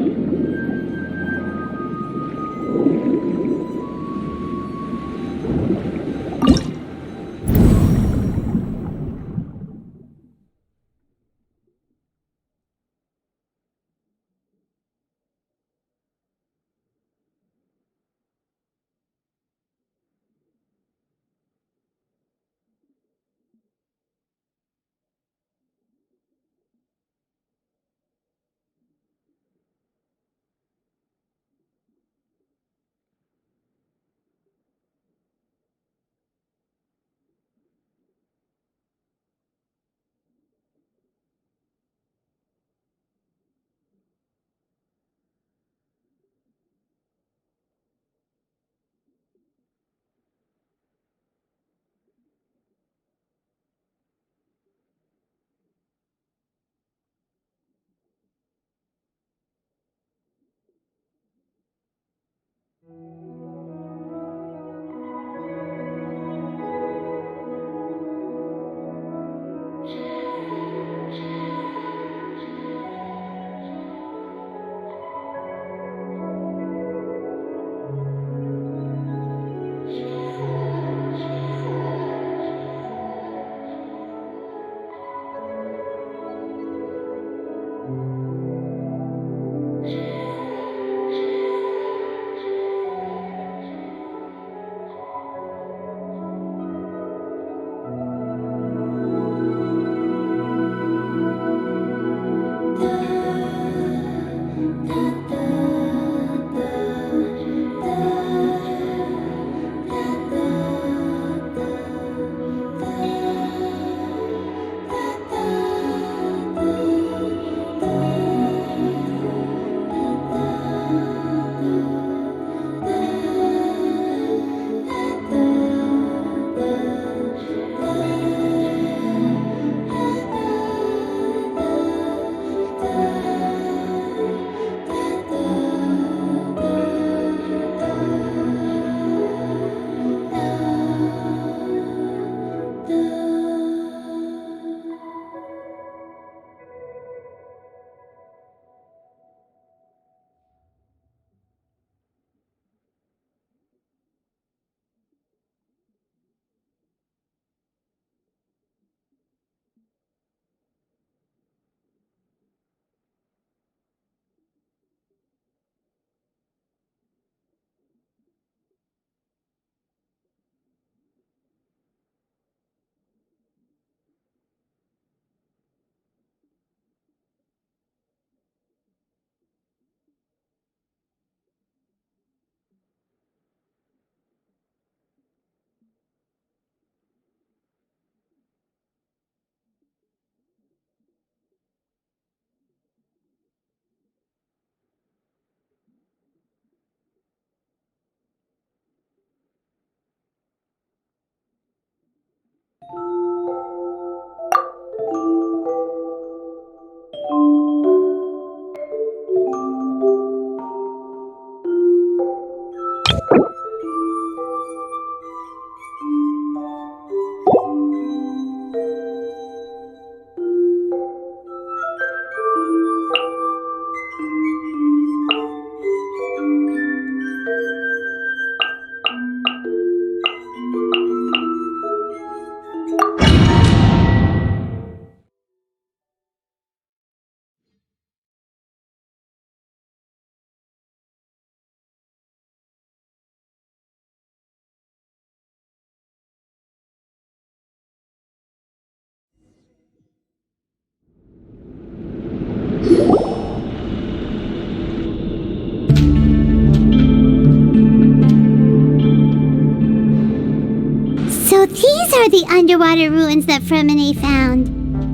are the underwater ruins that Fremine found.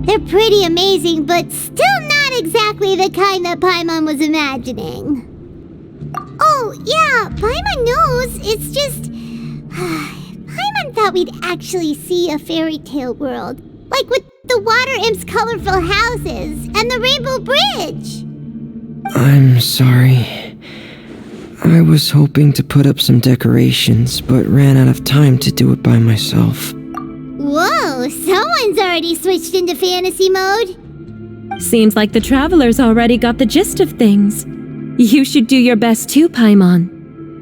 They're pretty amazing, but still not exactly the kind that Paimon was imagining. Oh, yeah, Paimon knows. It's just... Paimon thought we'd actually see a fairy tale world. Like with the water imp's colorful houses and the rainbow bridge. I'm sorry. I was hoping to put up some decorations, but ran out of time to do it by myself. Whoa, someone's already switched into fantasy mode. Seems like the travelers already got the gist of things. You should do your best too, Paimon.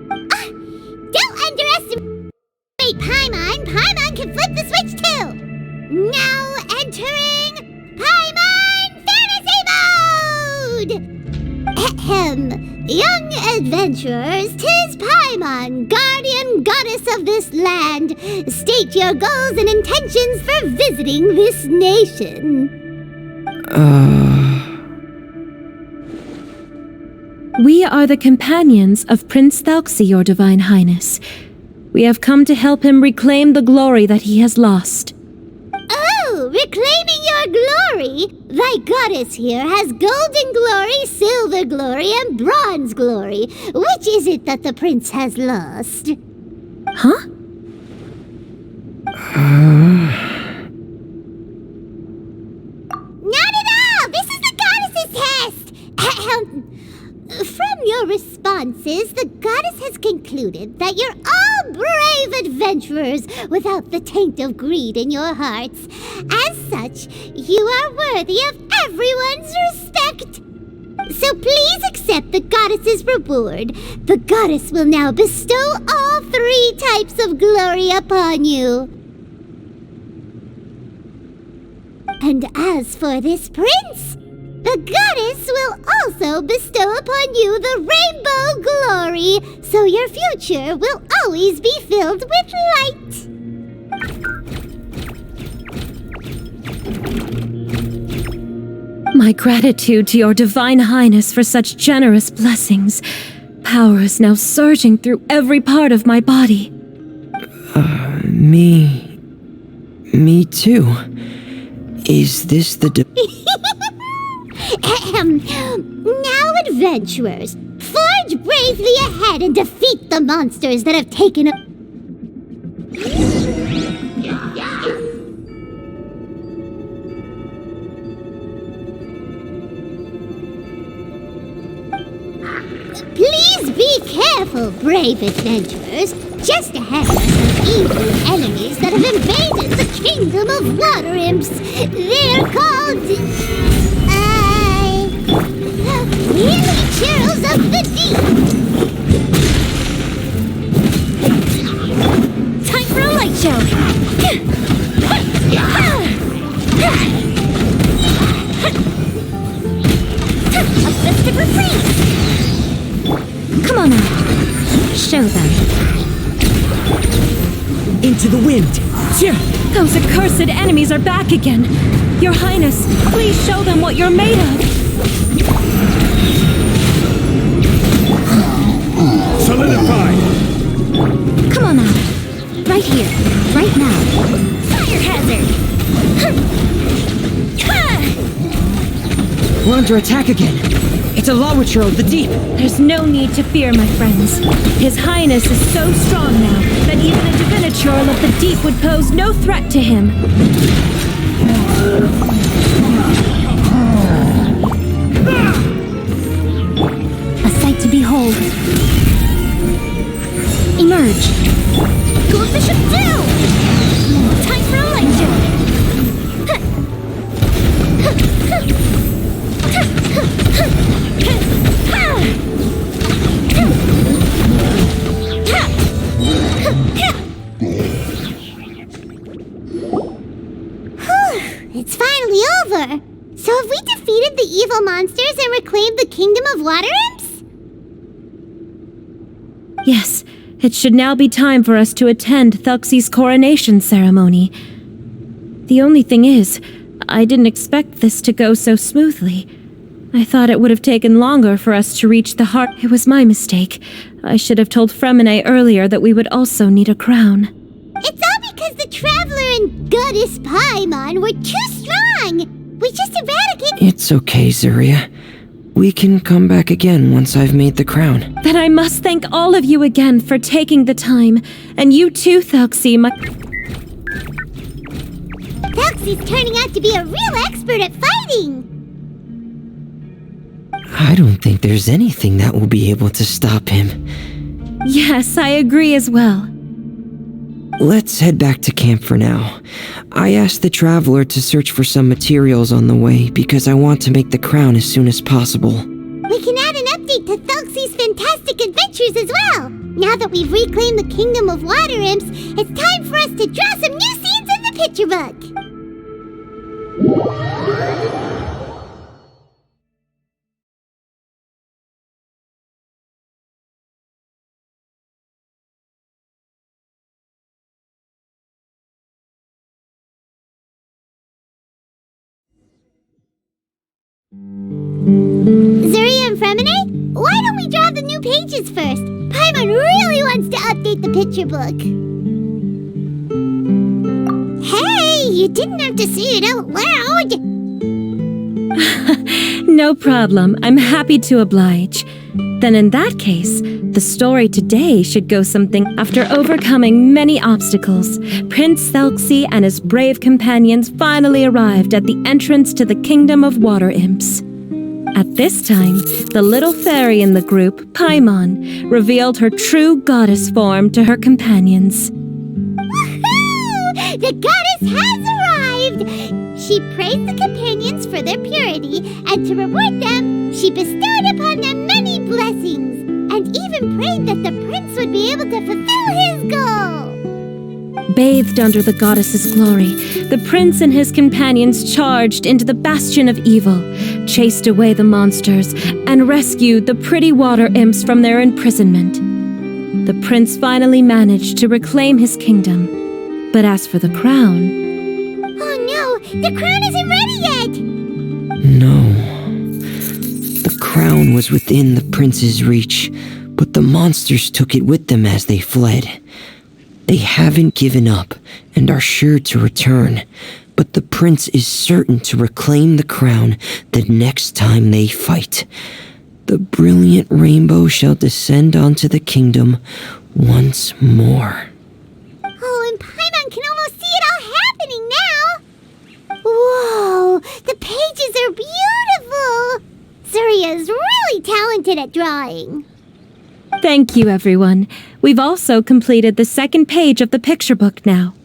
Don't underestimate Paimon. Paimon can flip the switch too. Now entering Paimon Fantasy Mode! Ahem. Young adventurers, 'tis Paimon, guardian goddess of this land. State your goals and intentions for visiting this nation. We are the companions of Prince Thelxie, your Divine Highness. We have come to help him reclaim the glory that he has lost. Oh, reclaiming your glory! Thy goddess here has golden glory, silver glory, and bronze glory. Which is it that the prince has lost? Huh? Not at all! This is the goddess's test! From your responses, the goddess has concluded that you're all brave adventurers without the taint of greed in your hearts. As such, you are worthy of everyone's respect. So please accept the goddess's reward. The goddess will now bestow all 3 types of glory upon you. And as for this prince, the goddess will also bestow upon you the rainbow glory, so your future will always be filled with light. My gratitude to your Divine Highness for such generous blessings. Power is now surging through every part of my body. Me too. Is this the Now, adventurers, forge bravely ahead and defeat the monsters that have taken up. Please be careful, brave adventurers. Just ahead are some evil enemies that have invaded the kingdom of water imps. They're called... Really churls of the deep! Time for a light show! A festive refrain! Come on now, show them. Into the wind! Those accursed enemies are back again! Your Highness, please show them what you're made of! Solidify! Come on now. Right here. Right now. Fire hazard! We're under attack again! It's a Lawitcher of the deep! There's no need to fear, my friends. His Highness is so strong now that even a Diviniture of the deep would pose no threat to him. A sight to behold. Emerge. Coefficient down! Time for a light show! It's finally over! So have we defeated the evil monsters and reclaimed the kingdom of water imps? Yes, it should now be time for us to attend Thelxie's coronation ceremony. The only thing is, I didn't expect this to go so smoothly. I thought it would have taken longer for us to reach the heart. It was my mistake. I should have told Fremine earlier that we would also need a crown. It's all because the Traveler and Goddess Paimon were too strong. We just eradicated— It's okay, Zuria. We can come back again once I've made the crown. Then I must thank all of you again for taking the time. And you too, Thelxie, my— Thelxie's turning out to be a real expert at fighting. I don't think there's anything that will be able to stop him. Yes, I agree as well. Let's head back to camp for now. I asked the Traveler to search for some materials on the way because I want to make the crown as soon as possible. We can add an update to Thelxie's fantastic adventures as well. Now that we've reclaimed the Kingdom of Water Imps, it's time for us to draw some new scenes in the picture book. Zuria and Fremine, why don't we draw the new pages first? Paimon really wants to update the picture book. Hey, you didn't have to say it out loud. No problem. I'm happy to oblige. Then in that case, the story today should go something. After overcoming many obstacles, Prince Thelxie and his brave companions finally arrived at the entrance to the Kingdom of Water Imps. At this time, the little fairy in the group, Paimon, revealed her true goddess form to her companions. Woohoo! The goddess has arrived! She praised the companions for their purity, and to reward them, she bestowed upon them many blessings, and even prayed that the prince would be able to fulfill his goal. Bathed under the goddess's glory, the prince and his companions charged into the bastion of evil, chased away the monsters, and rescued the pretty water imps from their imprisonment. The prince finally managed to reclaim his kingdom. But as for the crown... Oh no! The crown isn't ready yet! No. The crown was within the prince's reach, but the monsters took it with them as they fled. They haven't given up and are sure to return, but the prince is certain to reclaim the crown the next time they fight. The brilliant rainbow shall descend onto the kingdom once more. Oh, and Paimon can almost see it all happening now! Whoa! The pages are beautiful! Zuria is really talented at drawing. Thank you, everyone. We've also completed the second page of the picture book now.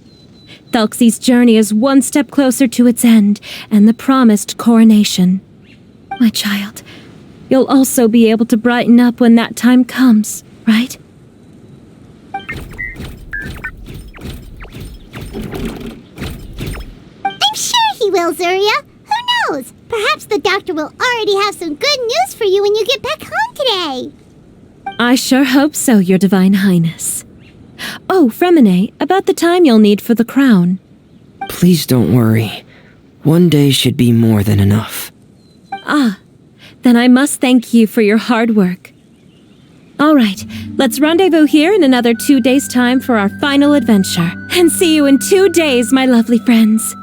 Thelxie's journey is one step closer to its end and the promised coronation. My child, you'll also be able to brighten up when that time comes, right? I'm sure he will, Zuria. Who knows? Perhaps the doctor will already have some good news for you when you get back home today. I sure hope so, Your Divine Highness. Oh, Fremine, about the time you'll need for the crown. Please don't worry. One day should be more than enough. Ah, then I must thank you for your hard work. All right, let's rendezvous here in another 2 days' time for our final adventure. And see you in 2 days, my lovely friends.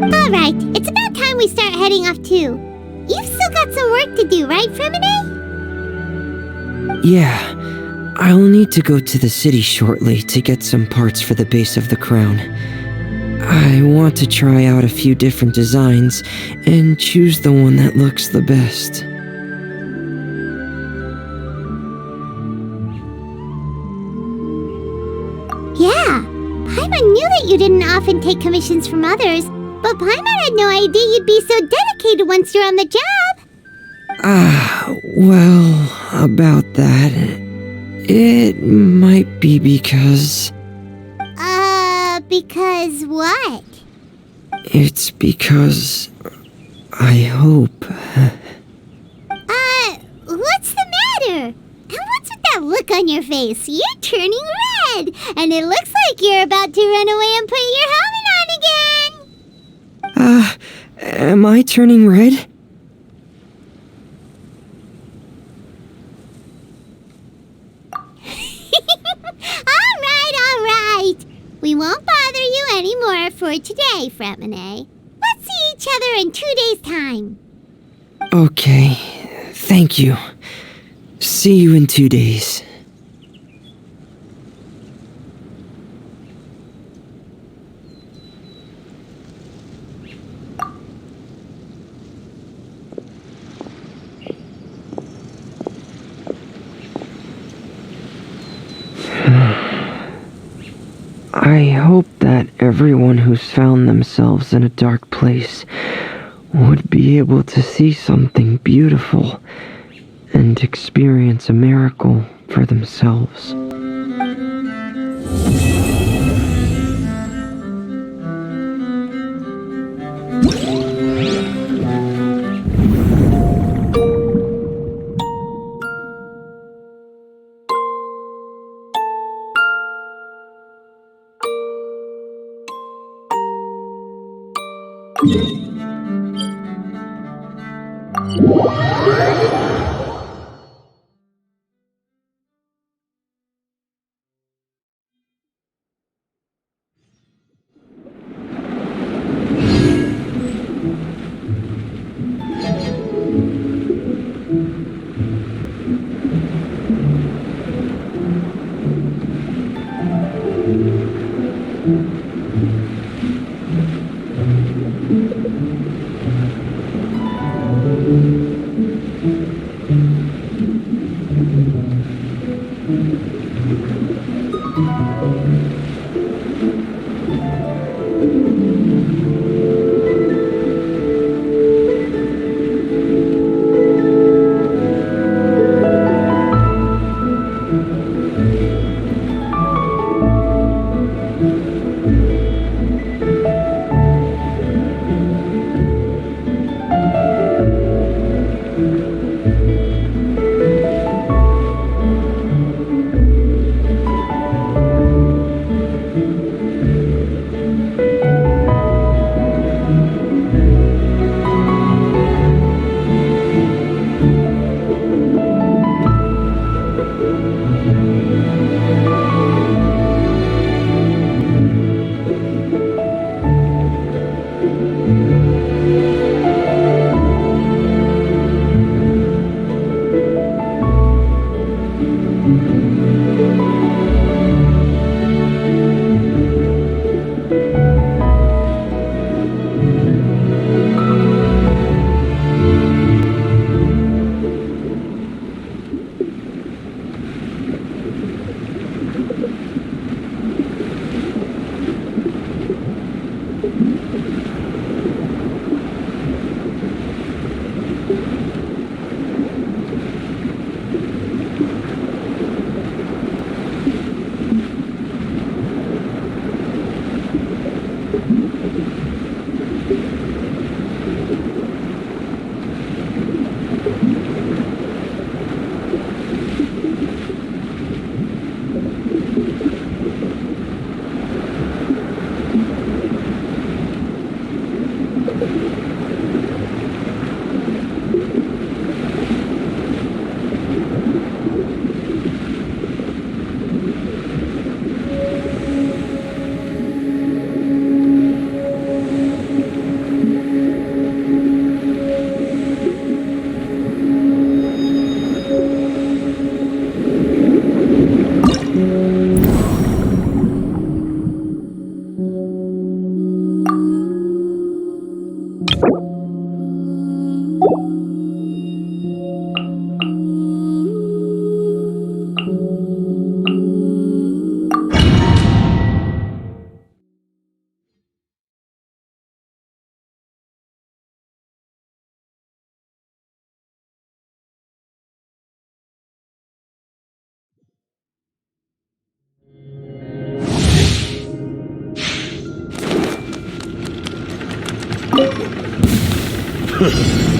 Alright, it's about time we start heading off too. You've still got some work to do, right, Fremine? Yeah, I'll need to go to the city shortly to get some parts for the base of the crown. I want to try out a few different designs and choose the one that looks the best. Yeah, Paimon knew that you didn't often take commissions from others, but Paimon had no idea you'd be so dedicated once you're on the job. Well, about that, it might be because... Because what? It's because... I hope... What's the matter? look on your face. You're turning red, and it looks like you're about to run away and put your helmet on again. Am I turning red? All right. We won't bother you anymore for today, Fremine. Let's see each other in 2 days' time. Okay, thank you. See you in 2 days. I hope that everyone who's found themselves in a dark place would be able to see something beautiful and experience a miracle for themselves.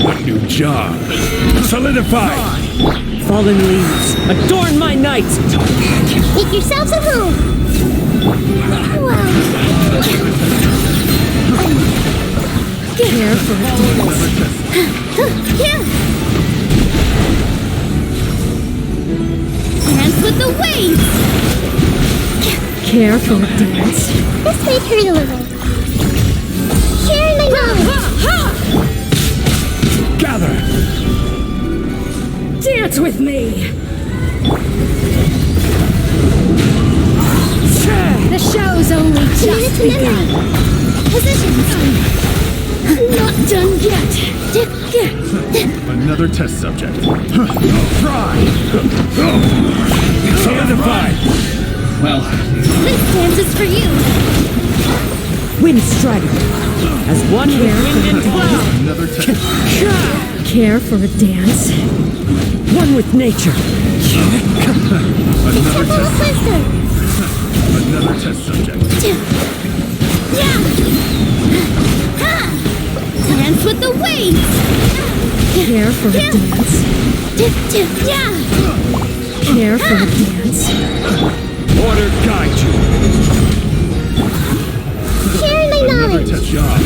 A new job. Solidify! Fallen leaves, adorn my night! Make yourselves a move! Wow. Care for a dance. Dance with the waves! Care for a dance. This may hurt a little. Share my knowledge! Gather! Dance with me! The show's only just begun. Positions! Not done yet. Another test subject. Try! Solidify! Well, This dance is for you! Wind Strider, as one with wind and cloud! another test. Care for a dance. One with nature! Another Temple of test. Wisdom! Another test subject. Dance with the waves! Care for a dance. Care for a dance. Order guide you. Share my Another knowledge! test job.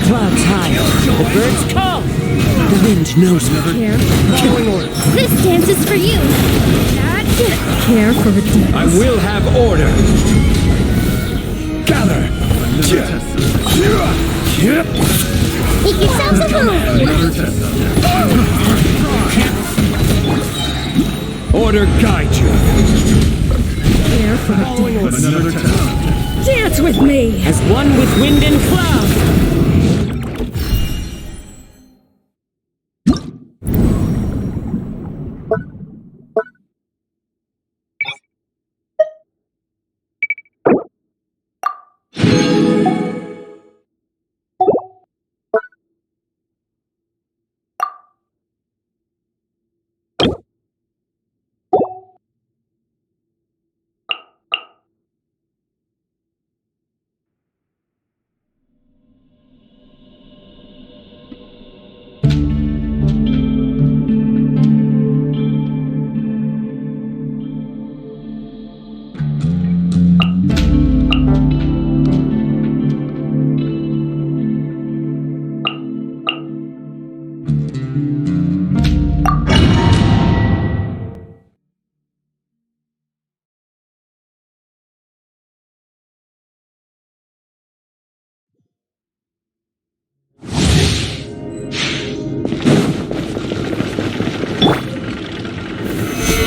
Clouds high, the birds call! The wind knows me. Care. Following order. This dance is for you! Care for a dance. I will have order. Gather. Another test subject. Make yourselves a move! Another test subject. Order guide you. Care for a dance. Another test subject. Dance with me. As one with wind and cloud!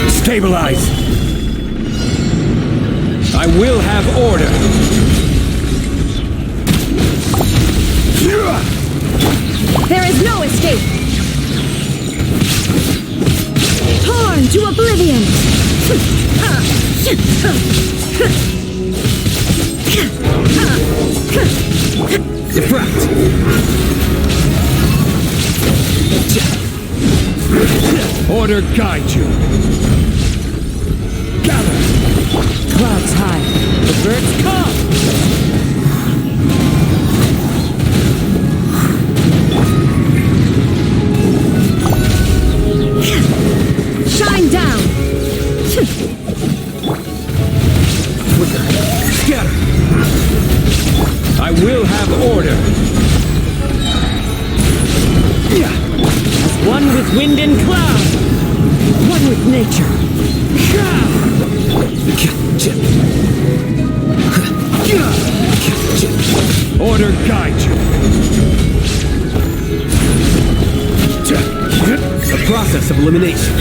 Stabilize! I will have order! There is no escape. Torn to oblivion. Defract! Order guide you! Gather! Clouds high, the birds come! Shine down. Scatter! I will have order! As one with wind and cloud! One with nature! Order guide you! A process of elimination.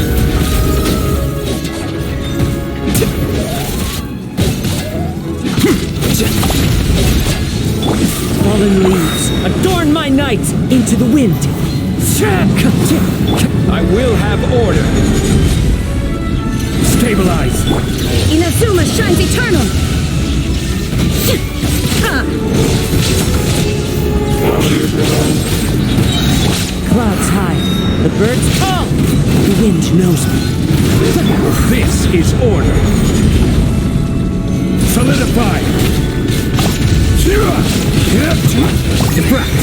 Fallen leaves, adorn my night into the wind. I will have order! Stabilize! Inazuma shines eternal. Clouds high, the birds call. The wind knows me. This is order! Solidify! Defract!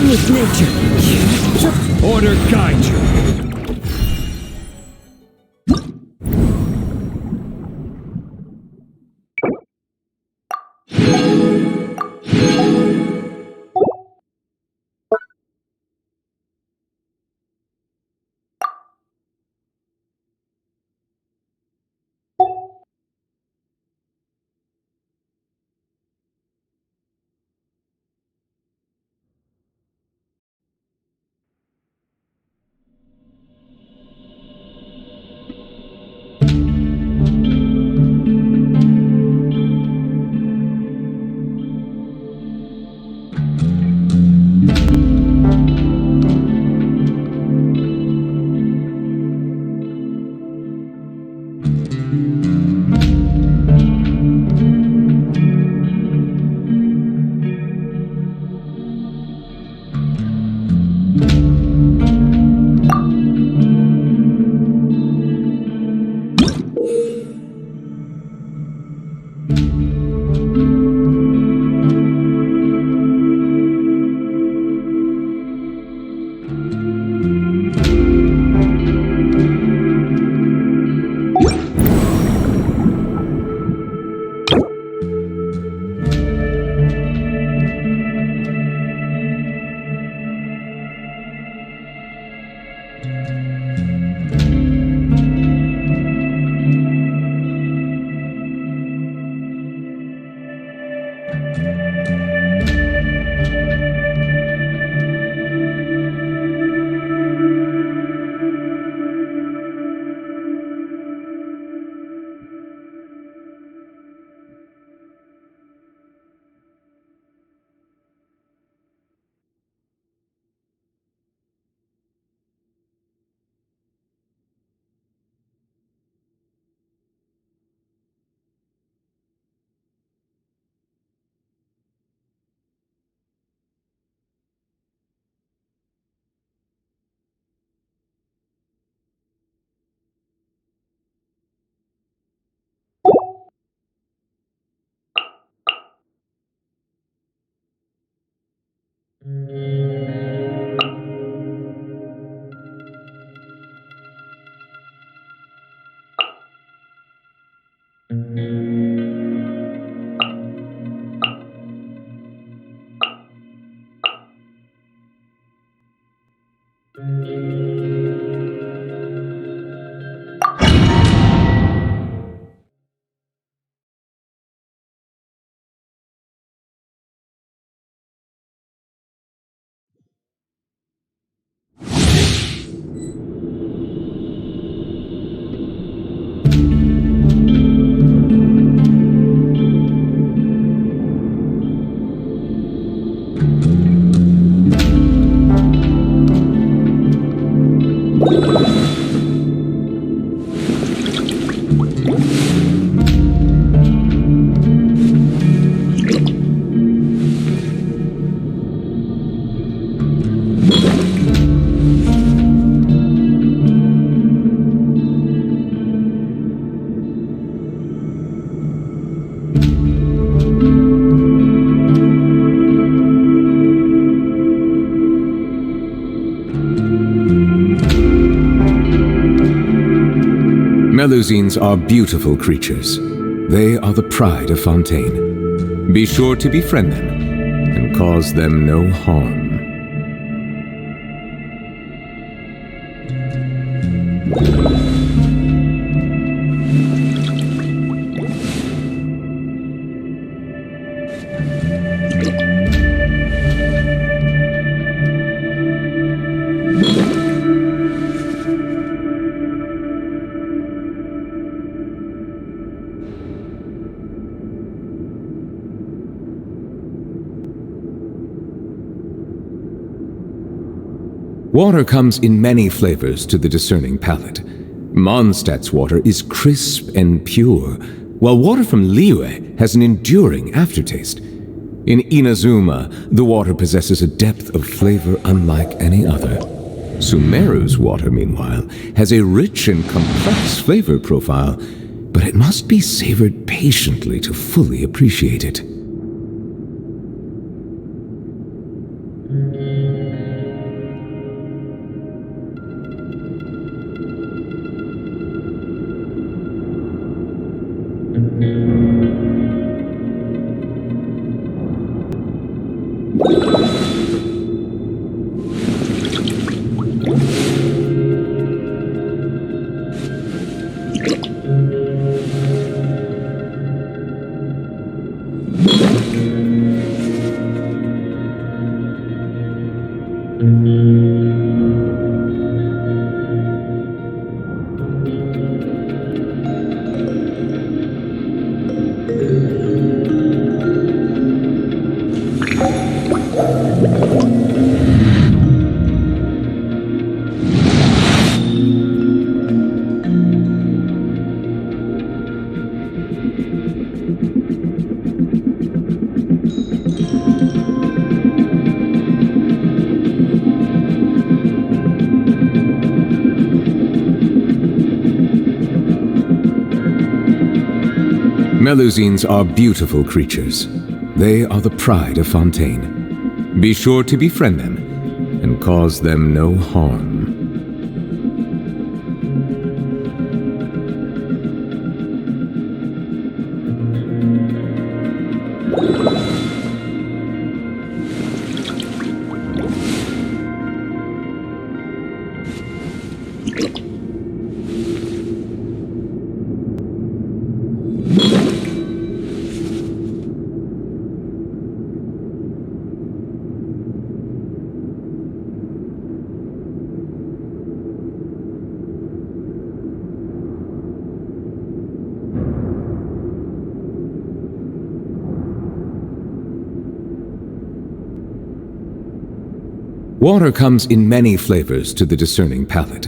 with nature. Order guide you. Melusines are beautiful creatures. They are the pride of Fontaine. Be sure to befriend them and cause them no harm. Water comes in many flavors to the discerning palate. Mondstadt's water is crisp and pure, while water from Liyue has an enduring aftertaste. In Inazuma, the water possesses a depth of flavor unlike any other. Sumeru's water, meanwhile, has a rich and complex flavor profile, but it must be savored patiently to fully appreciate it. Melusines are beautiful creatures. They are the pride of Fontaine. Be sure to befriend them and cause them no harm. Water comes in many flavors to the discerning palate.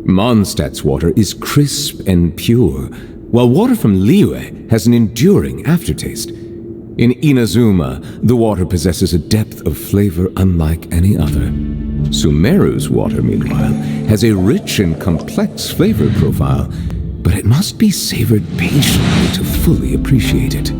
Mondstadt's water is crisp and pure, while water from Liyue has an enduring aftertaste. In Inazuma, the water possesses a depth of flavor unlike any other. Sumeru's water, meanwhile, has a rich and complex flavor profile, but it must be savored patiently to fully appreciate it.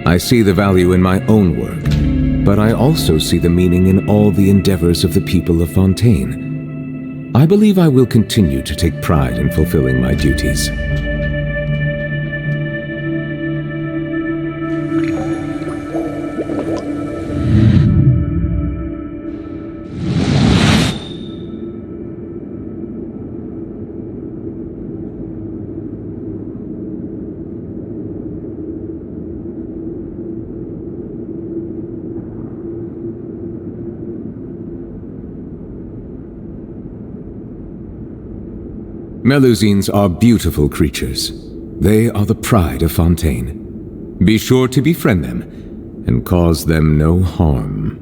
I see the value in my own work, but I also see the meaning in all the endeavors of the people of Fontaine. I believe I will continue to take pride in fulfilling my duties. Melusines are beautiful creatures. They are the pride of Fontaine. Be sure to befriend them and cause them no harm.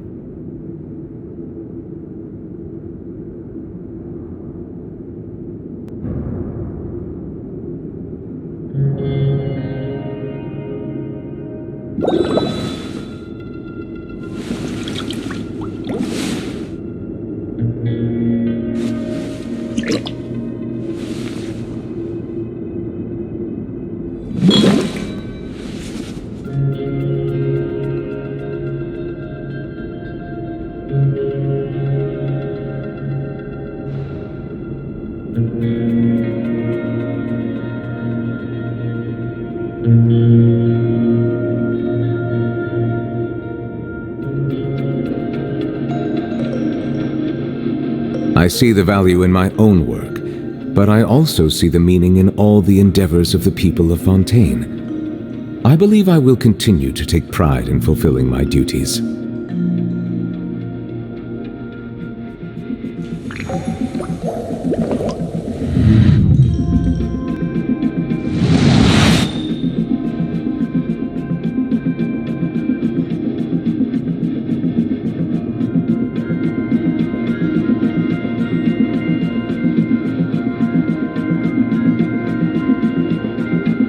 I see the value in my own work, but I also see the meaning in all the endeavors of the people of Fontaine. I believe I will continue to take pride in fulfilling my duties.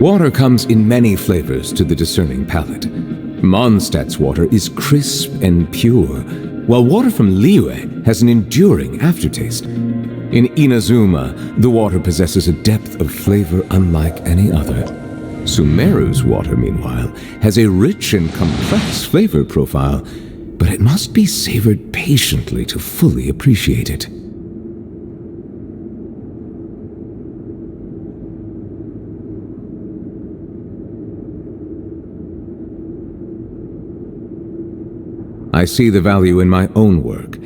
Water comes in many flavors to the discerning palate. Mondstadt's water is crisp and pure, while water from Liyue has an enduring aftertaste. In Inazuma, the water possesses a depth of flavor unlike any other. Sumeru's water, meanwhile, has a rich and complex flavor profile, but it must be savored patiently to fully appreciate it. I see the value in my own work,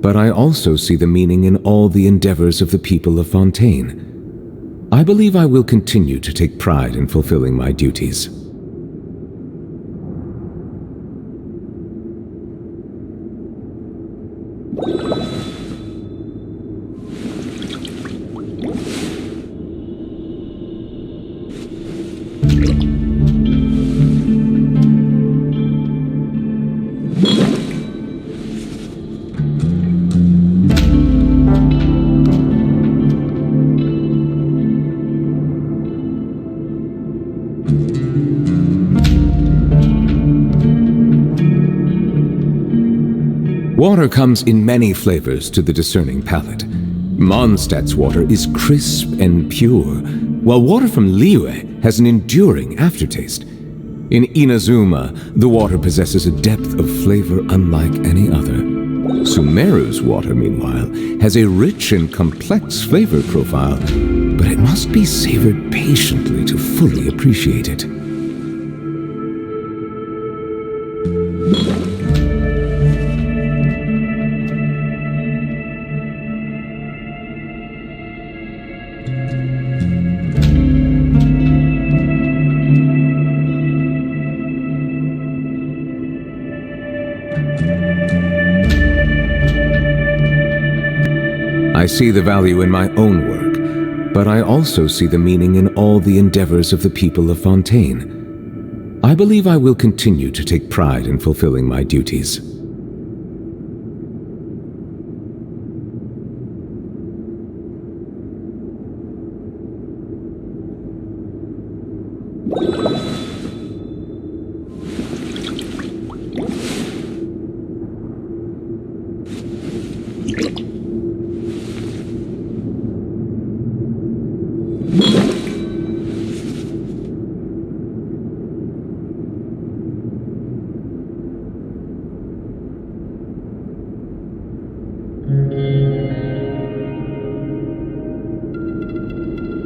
but I also see the meaning in all the endeavors of the people of Fontaine. I believe I will continue to take pride in fulfilling my duties. Water comes in many flavors to the discerning palate. Mondstadt's water is crisp and pure, while water from Liyue has an enduring aftertaste. In Inazuma, the water possesses a depth of flavor unlike any other. Sumeru's water, meanwhile, has a rich and complex flavor profile, but it must be savored patiently to fully appreciate it. I see the value in my own work, but I also see the meaning in all the endeavors of the people of Fontaine. I believe I will continue to take pride in fulfilling my duties.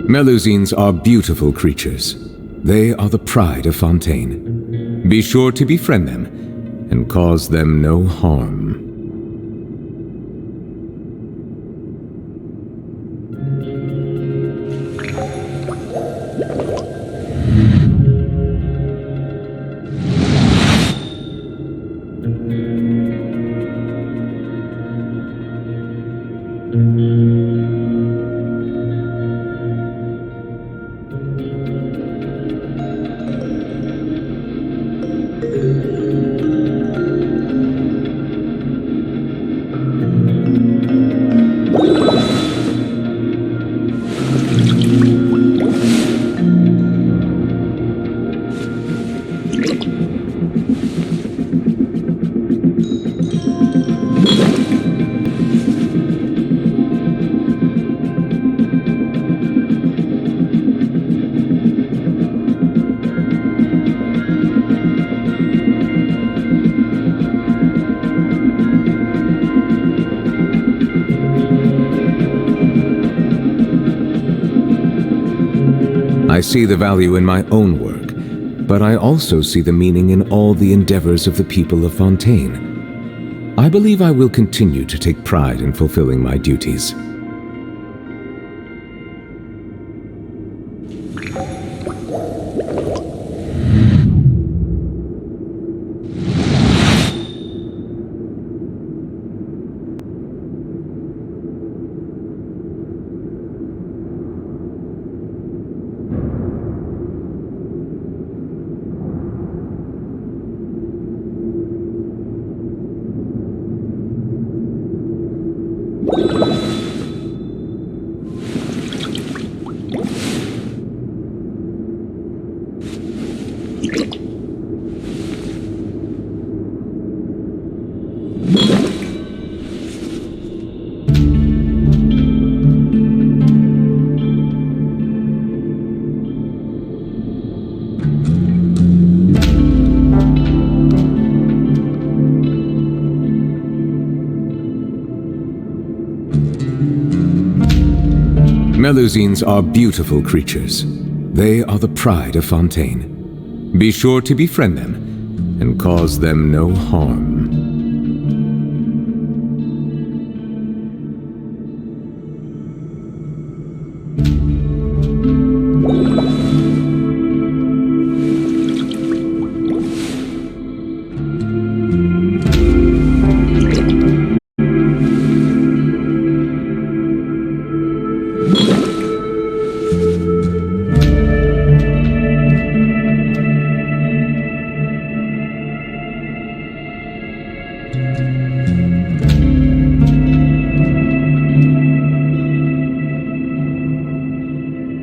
Melusines are beautiful creatures. They are the pride of Fontaine. Be sure to befriend them and cause them no harm. I see the value in my own work, but I also see the meaning in all the endeavors of the people of Fontaine. I believe I will continue to take pride in fulfilling my duties. Melusines are beautiful creatures. They are the pride of Fontaine. Be sure to befriend them and cause them no harm.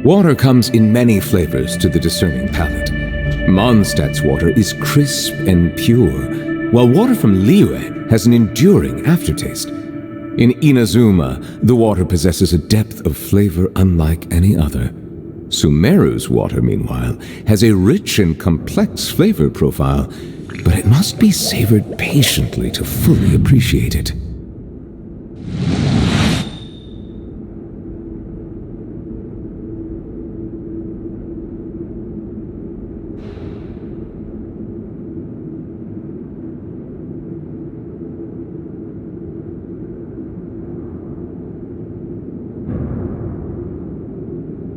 Water comes in many flavors to the discerning palate. Mondstadt's water is crisp and pure, while water from Liyue has an enduring aftertaste. In Inazuma, the water possesses a depth of flavor unlike any other. Sumeru's water, meanwhile, has a rich and complex flavor profile, but it must be savored patiently to fully appreciate it.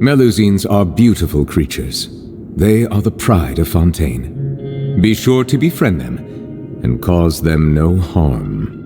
Melusines are beautiful creatures. They are the pride of Fontaine. Be sure to befriend them and cause them no harm.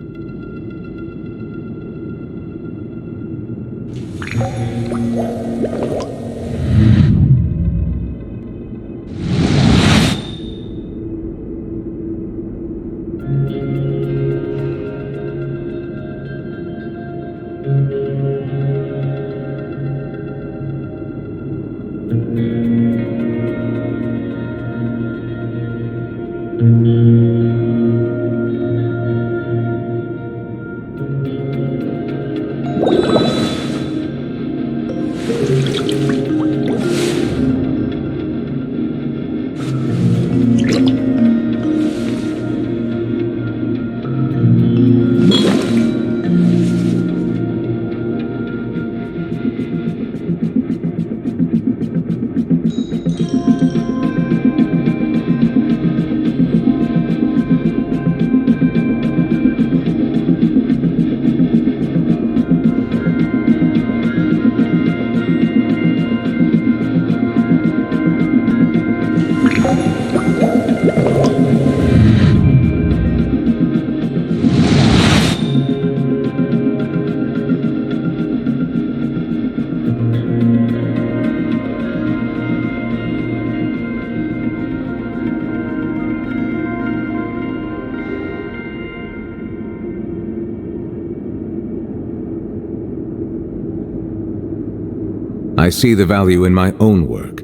I see the value in my own work,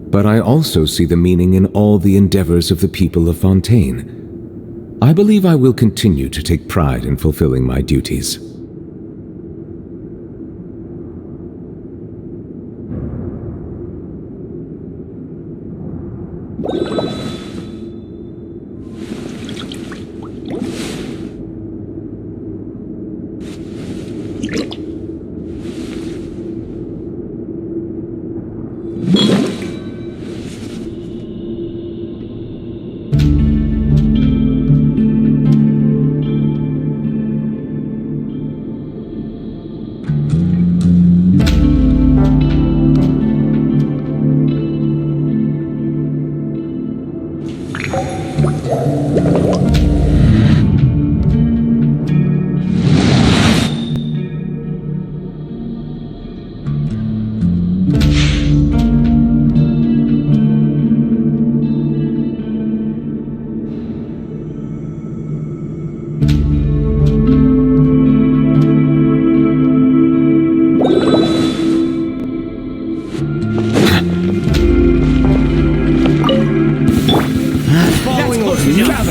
but I also see the meaning in all the endeavors of the people of Fontaine. I believe I will continue to take pride in fulfilling my duties.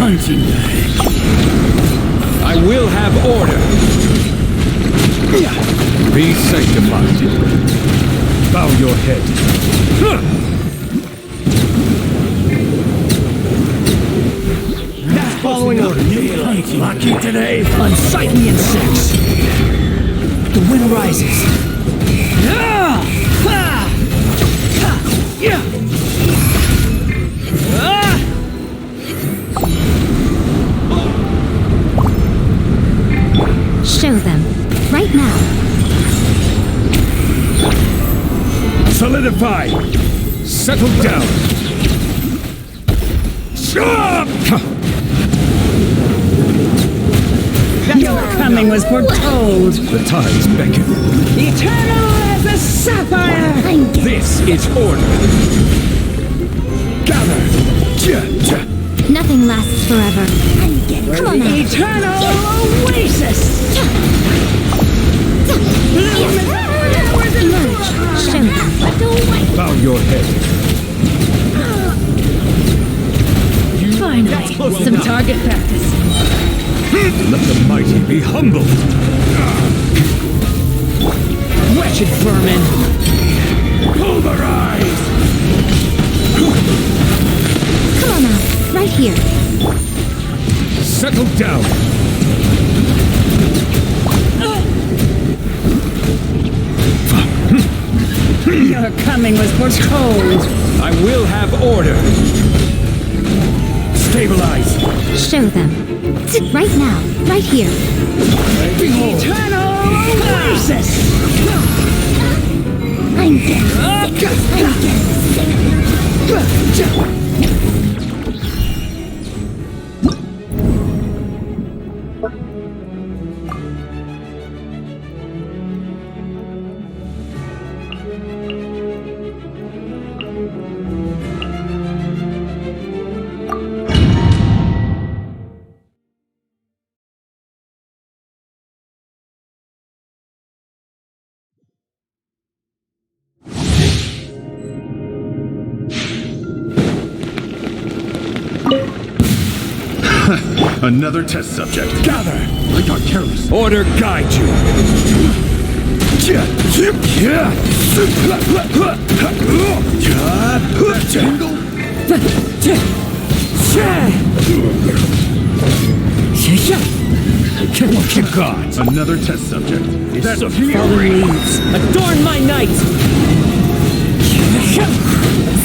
Punching bag. I will have order. Be sanctified. Bow your head. Not following order. Lucky today. Unsightly insects. The wind rises. Show them. Right now. Solidify. Settle down. Your coming was foretold. The tides beckon. Eternal as a sapphire. This is order. Gather. Nothing lasts forever. Come on now. Eternal oasis. Emerge. Show them. Bow your head. Finally, some target practice. Let the mighty be humbled. Wretched vermin. Pulverize. Come on now. Right here. Settle down. Your coming was foretold. I will have order. Stabilize. Show them. Right now. Right here. Behold. Eternal oasis. I'm getting sick. Another test subject. Gather! I got careless. Order guide you. What you got? Another test subject. That's a Fallen leaves. Adorn my night.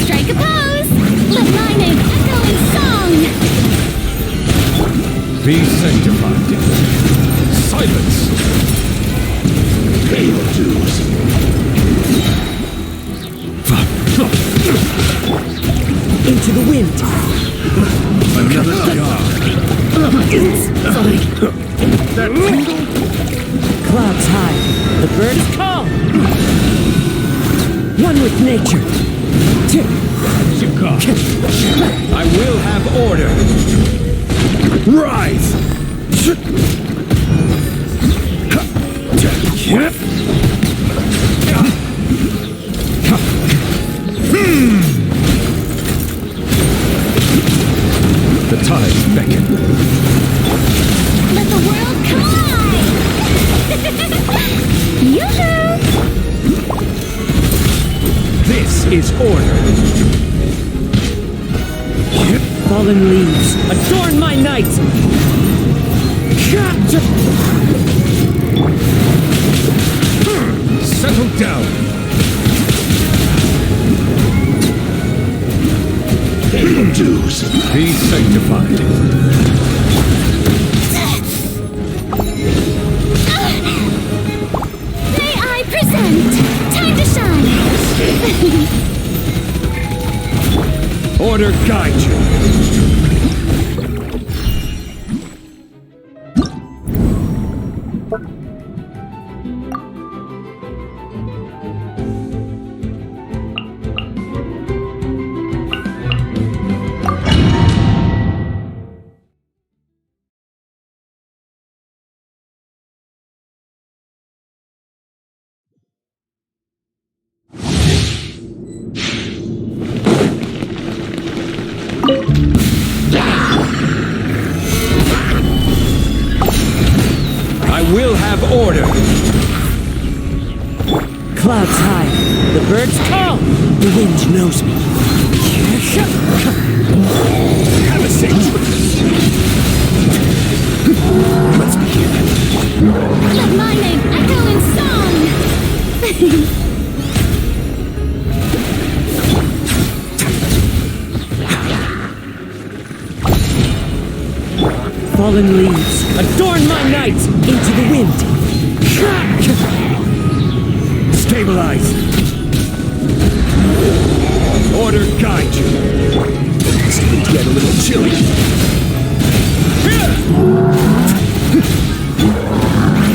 Strike a pose. Let my name echo in song. Be sanctified. Silence. Pay your dues. Into the wind. Another cigar. That tingle. Clouds high. The bird is calm. One with nature. Cigar. I will have order. Rise! The tides beckon. Let the world collide. Yoo-hoo! This is order. Fallen leaves. Adorn my night. Settle down. Pay your dues. Be sanctified. May I present? Time to shine. Order guide you. have order. Clouds high. The birds call. The wind knows me. Have a seat. Let's begin. Let my name echo in song! Fallen leaves, adorn my night into the wind. Stabilize. Order guide you. It's going to get a little chilly.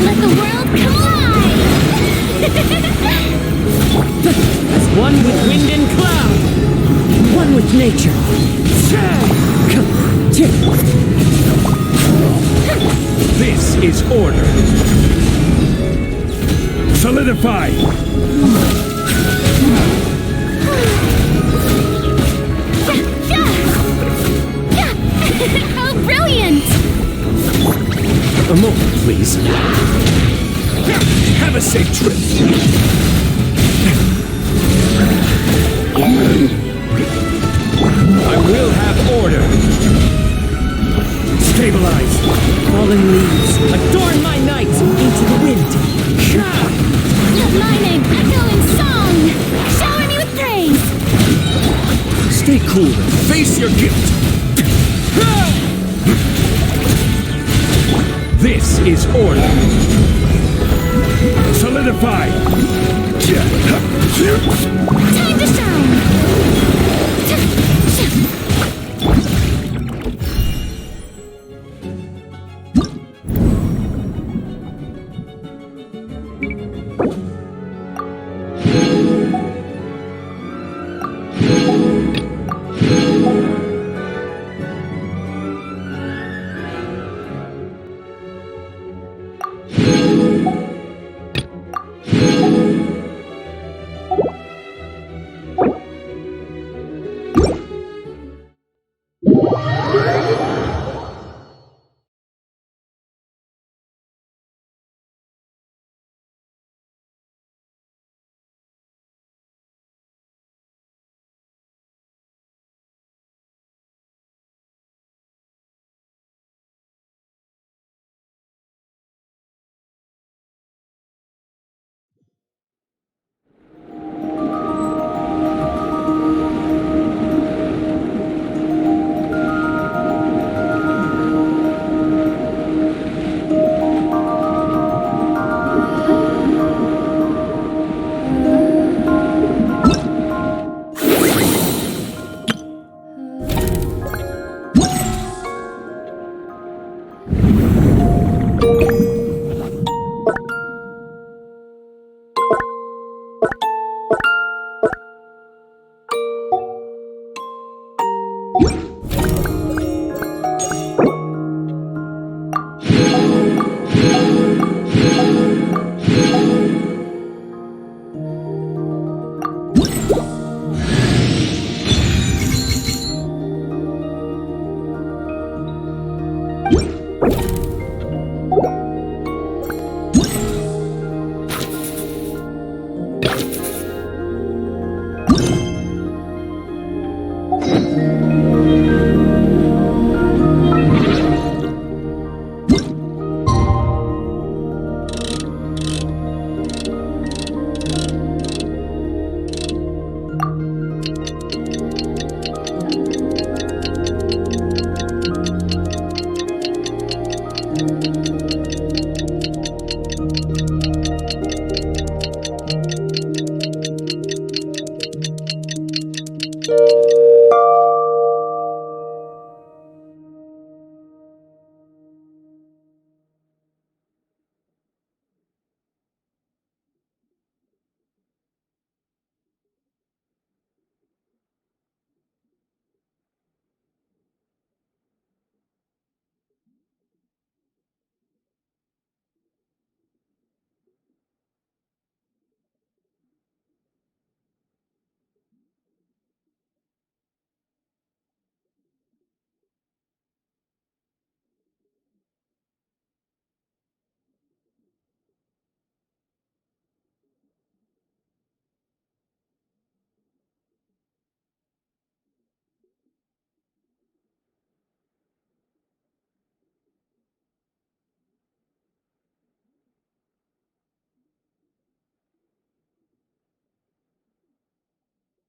Let the world come alive! As one with wind and cloud, one with nature. This is order. Solidify. How brilliant! A moment, please. Have a safe trip. I will have order. Stabilize. Fallen leaves, adorn my night into the wind. Let my name echo in song! Shower me with praise! Stay cool and face your guilt. This is order. Solidify. Time to shine!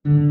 Today's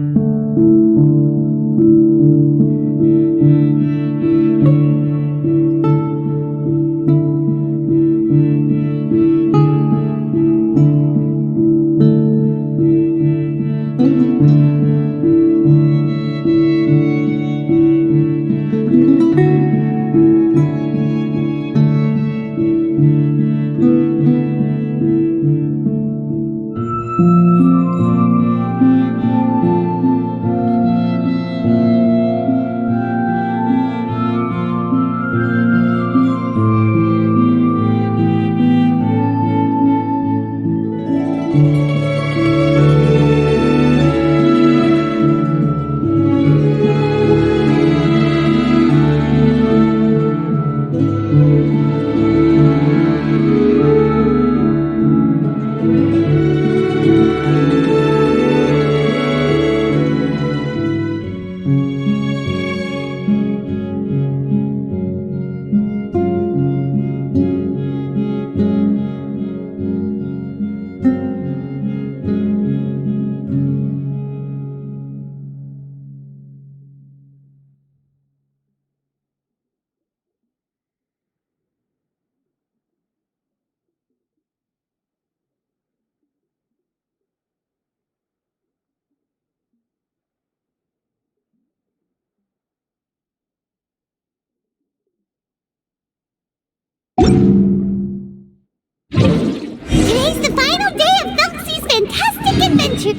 the final day of Thelxie's fantastic adventure.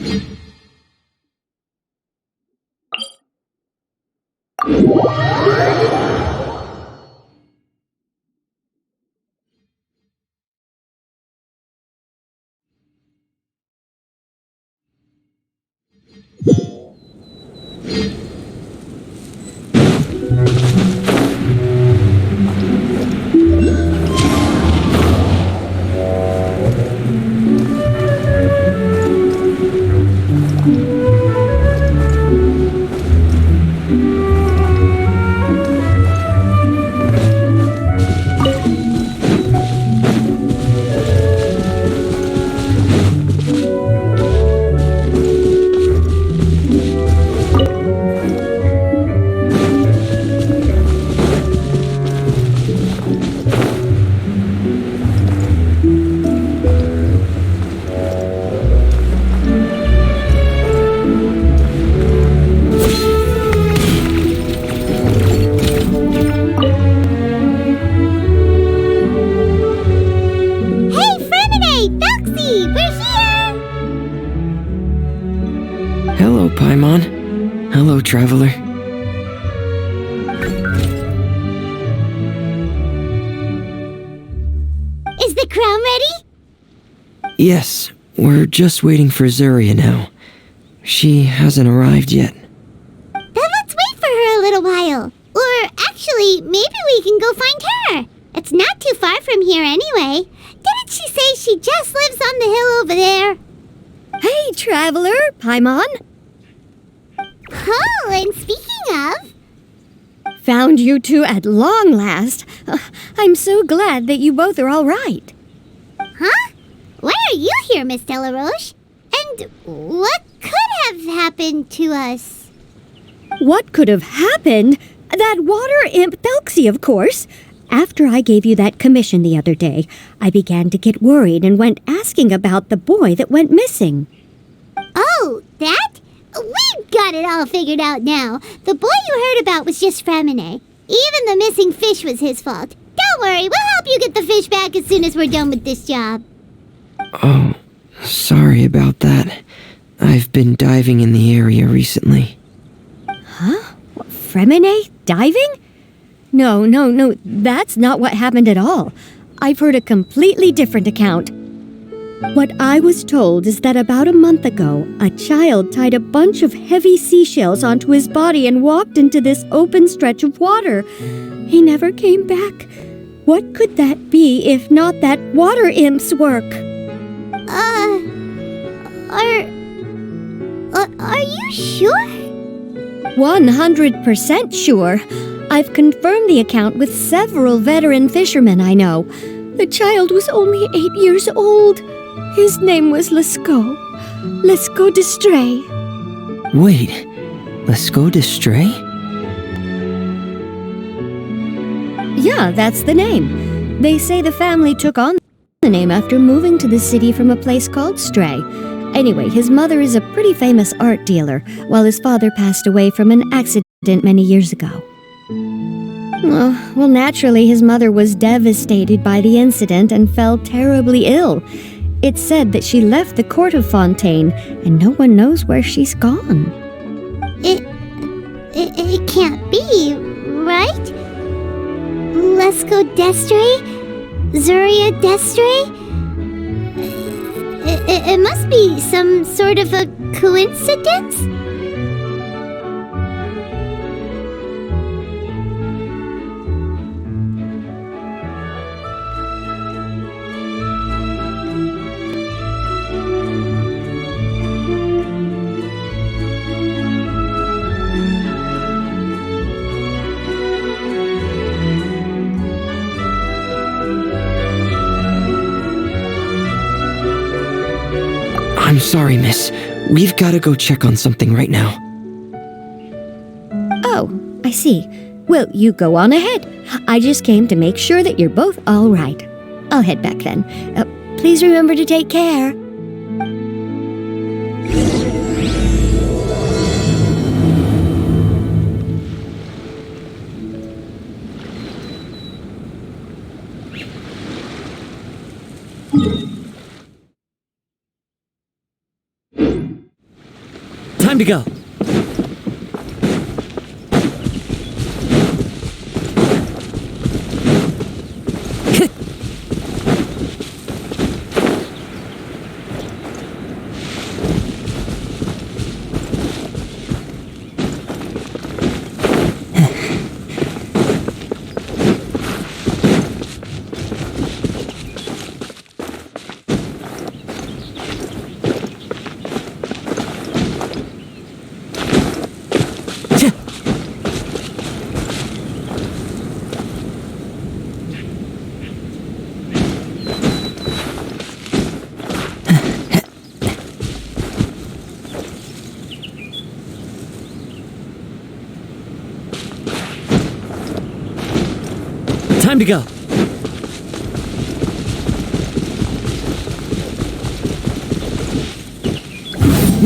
Hello, Paimon. Hello, traveler. Is the crown ready? Yes, we're just waiting for Zuria now. She hasn't arrived yet. Then let's wait for her a little while. Or actually, maybe we can go find her. It's not too far from here anyway. Didn't she say she just lives on the hill over there? Hey, traveler, Paimon. Oh, and speaking of... Found you two at long last. I'm so glad that you both are all right. Huh? Why are you here, Miss Delaroche? And what could have happened to us? What could have happened? That water imp Thelxie, of course. After I gave you that commission the other day, I began to get worried and went asking about the boy that went missing. Oh, that? We've got it all figured out now. The boy you heard about was just Fremine. Even the missing fish was his fault. Don't worry, we'll help you get the fish back as soon as we're done with this job. Oh, sorry about that. I've been diving in the area recently. Huh? Fremine? Diving? No, that's not what happened at all. I've heard a completely different account. What I was told is that about a month ago, a child tied a bunch of heavy seashells onto his body and walked into this open stretch of water. He never came back. What could that be if not that water imp's work? Are you sure? 100% sure. I've confirmed the account with several veteran fishermen I know. The child was only 8 years old. His name was Lescaut. Lescaut d'Estray. Wait, Lascaux d'Estray? Yeah, that's the name. They say the family took on the name after moving to the city from a place called Stray. Anyway, his mother is a pretty famous art dealer, while his father passed away from an accident many years ago. Well, naturally, his mother was devastated by the incident and fell terribly ill. It's said that she left the court of Fontaine, and no one knows where she's gone. It can't be, right? Lascaux d'Estray? Zuria d'Estray? It must be some sort of a coincidence? I'm sorry, miss. We've got to go check on something right now. Oh, I see. Well, you go on ahead. I just came to make sure that you're both all right. I'll head back then. Please remember to take care. Time to go. Time to go.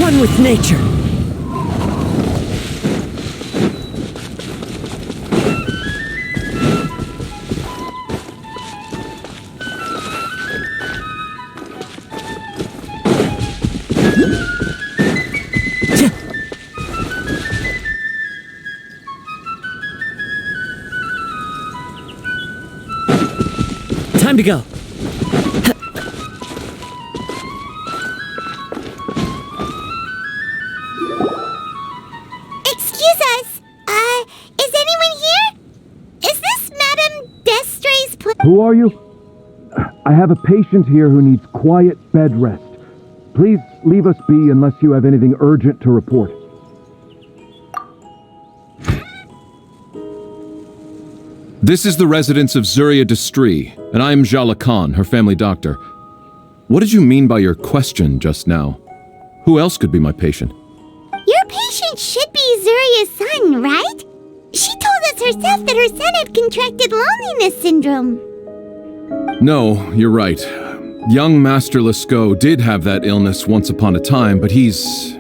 One with nature. Time to go. Excuse us. Is anyone here? Is this Madame d'Estray's place? Who are you? I have a patient here who needs quiet bed rest. Please leave us be unless you have anything urgent to report. This is the residence of Zuria d'Estray, and I am Jala Khan, her family doctor. What did you mean by your question just now? Who else could be my patient? Your patient should be Zuria's son, right? She told us herself that her son had contracted loneliness syndrome. No, you're right. Young Master Lascaux did have that illness once upon a time, but he's...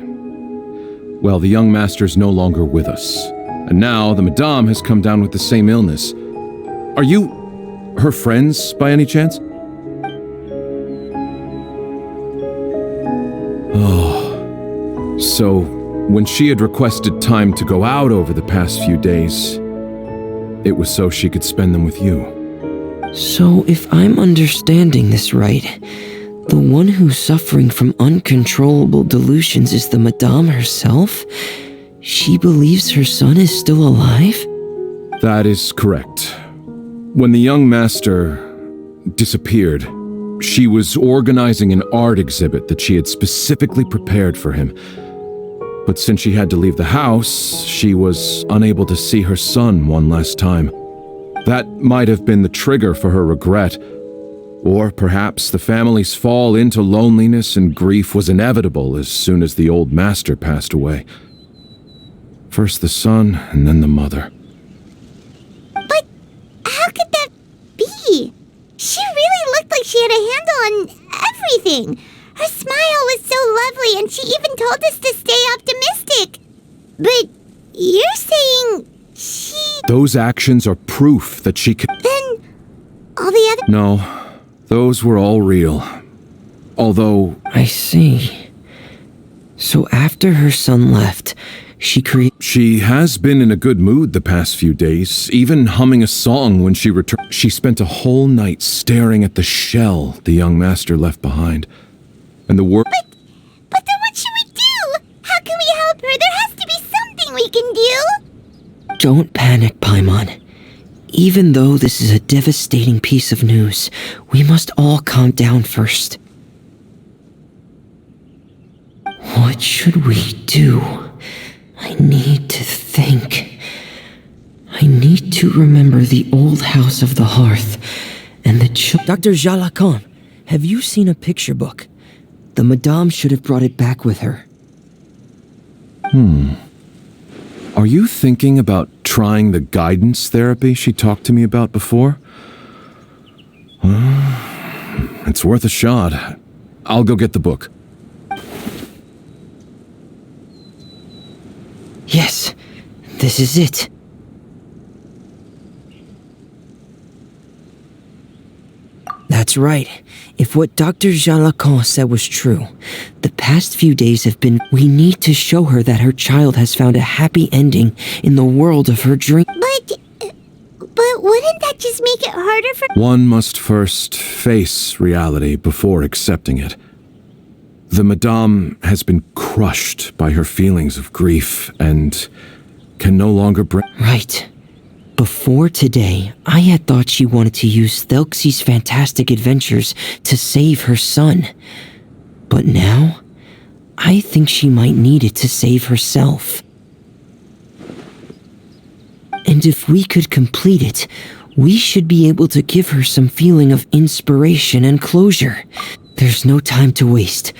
Well, the young master's no longer with us. And now the Madame has come down with the same illness. Are you her friends, by any chance? Oh. So, when she had requested time to go out over the past few days, it was so she could spend them with you. So, if I'm understanding this right, the one who's suffering from uncontrollable delusions is the Madame herself? She believes her son is still alive? That is correct. When the young master disappeared, she was organizing an art exhibit that she had specifically prepared for him. But since she had to leave the house, she was unable to see her son one last time. That might have been the trigger for her regret. Or perhaps the family's fall into loneliness and grief was inevitable as soon as the old master passed away. First the son, and then the mother. But how could that be? She really looked like she had a handle on everything. Her smile was so lovely, and she even told us to stay optimistic. But you're saying she... Those actions are proof that she could... Then all the other... No, those were all real. Although... I see. So after her son left, She has been in a good mood the past few days, even humming a song when she returned. She spent a whole night staring at the shell the young master left behind. And the work... But then what should we do? How can we help her? There has to be something we can do. Don't panic, Paimon. Even though this is a devastating piece of news, we must all calm down first. What should we do? I need to think. I need to remember the old house of the hearth and the Dr. Jalakon, have you seen a picture book? The Madame should have brought it back with her. Are you thinking about trying the guidance therapy she talked to me about before? It's worth a shot. I'll go get the book. Yes, this is it. That's right. If what Dr. Jalakon said was true, the past few days have been... We need to show her that her child has found a happy ending in the world of her dream. But wouldn't that just make it harder for... One must first face reality before accepting it. The Madame has been crushed by her feelings of grief and can no longer bring... Right. Before today, I had thought she wanted to use Thelxie's fantastic adventures to save her son. But now, I think she might need it to save herself. And if we could complete it, we should be able to give her some feeling of inspiration and closure. There's no time to waste.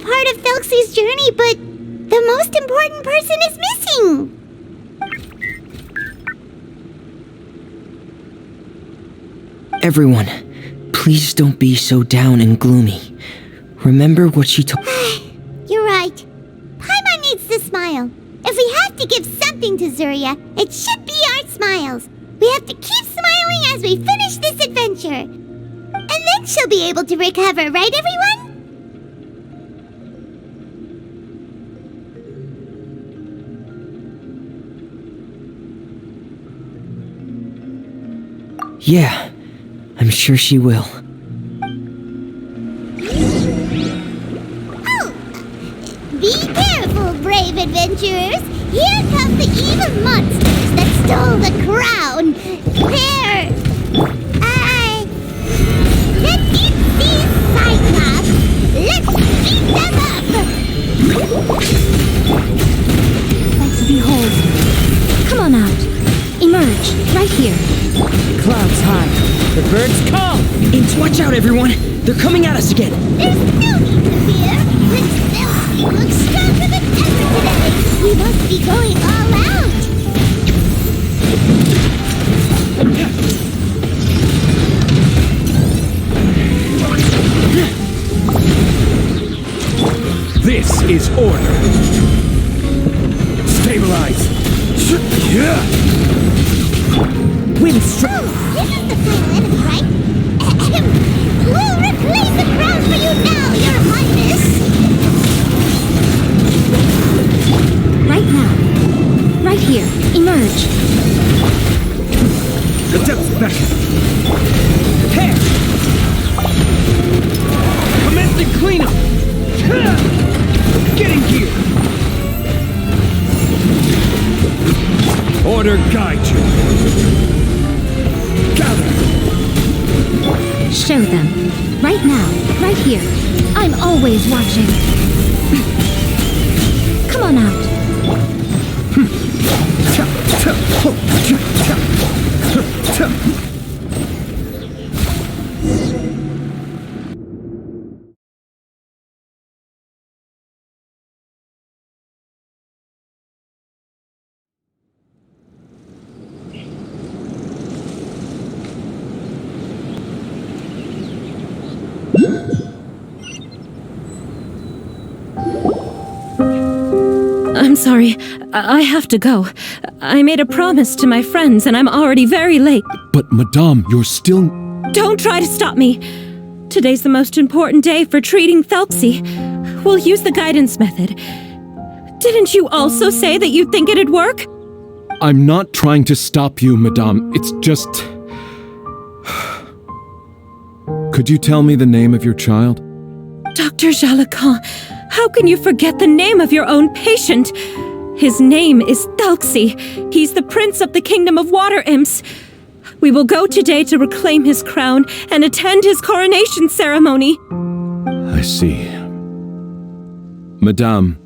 part of Thelxie's journey, but the most important person is missing. Everyone, please don't be so down and gloomy. Remember what she told— You're right. Paimon needs to smile. If we have to give something to Zuria, it should be our smiles. We have to keep smiling as we finish this adventure. And then she'll be able to recover, right everyone? Yeah, I'm sure she will. Oh! Be careful, brave adventurers! Here come the evil monsters that stole the crown! There! The deep-sea Cyclops! Let's beat them up! Sight to behold. Come on out. Emerge, right here. Clouds high. The birds call. Watch out, everyone. They're coming at us again. There's no need to fear! Prince Thelxie looks stronger than ever today! We must be going all out! This is order. Stabilize. Wind strike. This is the final enemy, right? We'll reclaim the crown for you now, Your Highness! Right now. Right here. Emerge. The depth's back. Prepare. Commence the cleanup. Get in gear. Order guide you. Gather. Show them. Right now. Right here. I'm always watching. Come on out. I'm sorry. I have to go. I made a promise to my friends and I'm already very late. But, Madame, you're still... Don't try to stop me. Today's the most important day for treating Thelxie. We'll use the guidance method. Didn't you also say that you think it'd work? I'm not trying to stop you, Madame. It's just... Could you tell me the name of your child? Dr. Jalacan, how can you forget the name of your own patient? His name is Thelxie. He's the prince of the kingdom of water imps. We will go today to reclaim his crown and attend his coronation ceremony. I see. Madame,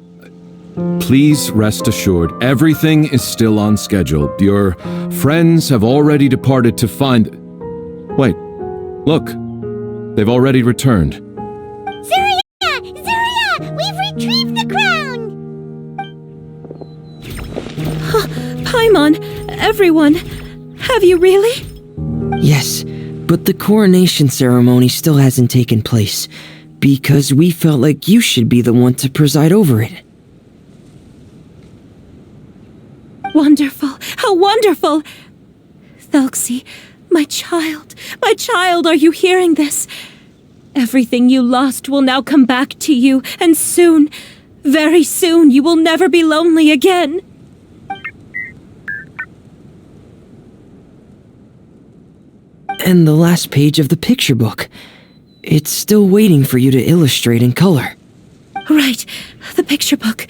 please rest assured, everything is still on schedule. Your friends have already departed to find... Wait, look. They've already returned. Zuria! Zuria! We've retrieved the crown! Paimon, everyone, have you really? Yes, but the coronation ceremony still hasn't taken place, because we felt like you should be the one to preside over it. Wonderful! How wonderful! Thelxie, my child, are you hearing this? Everything you lost will now come back to you, and soon, very soon, you will never be lonely again. And the last page of the picture book. It's still waiting for you to illustrate in color. Right, the picture book.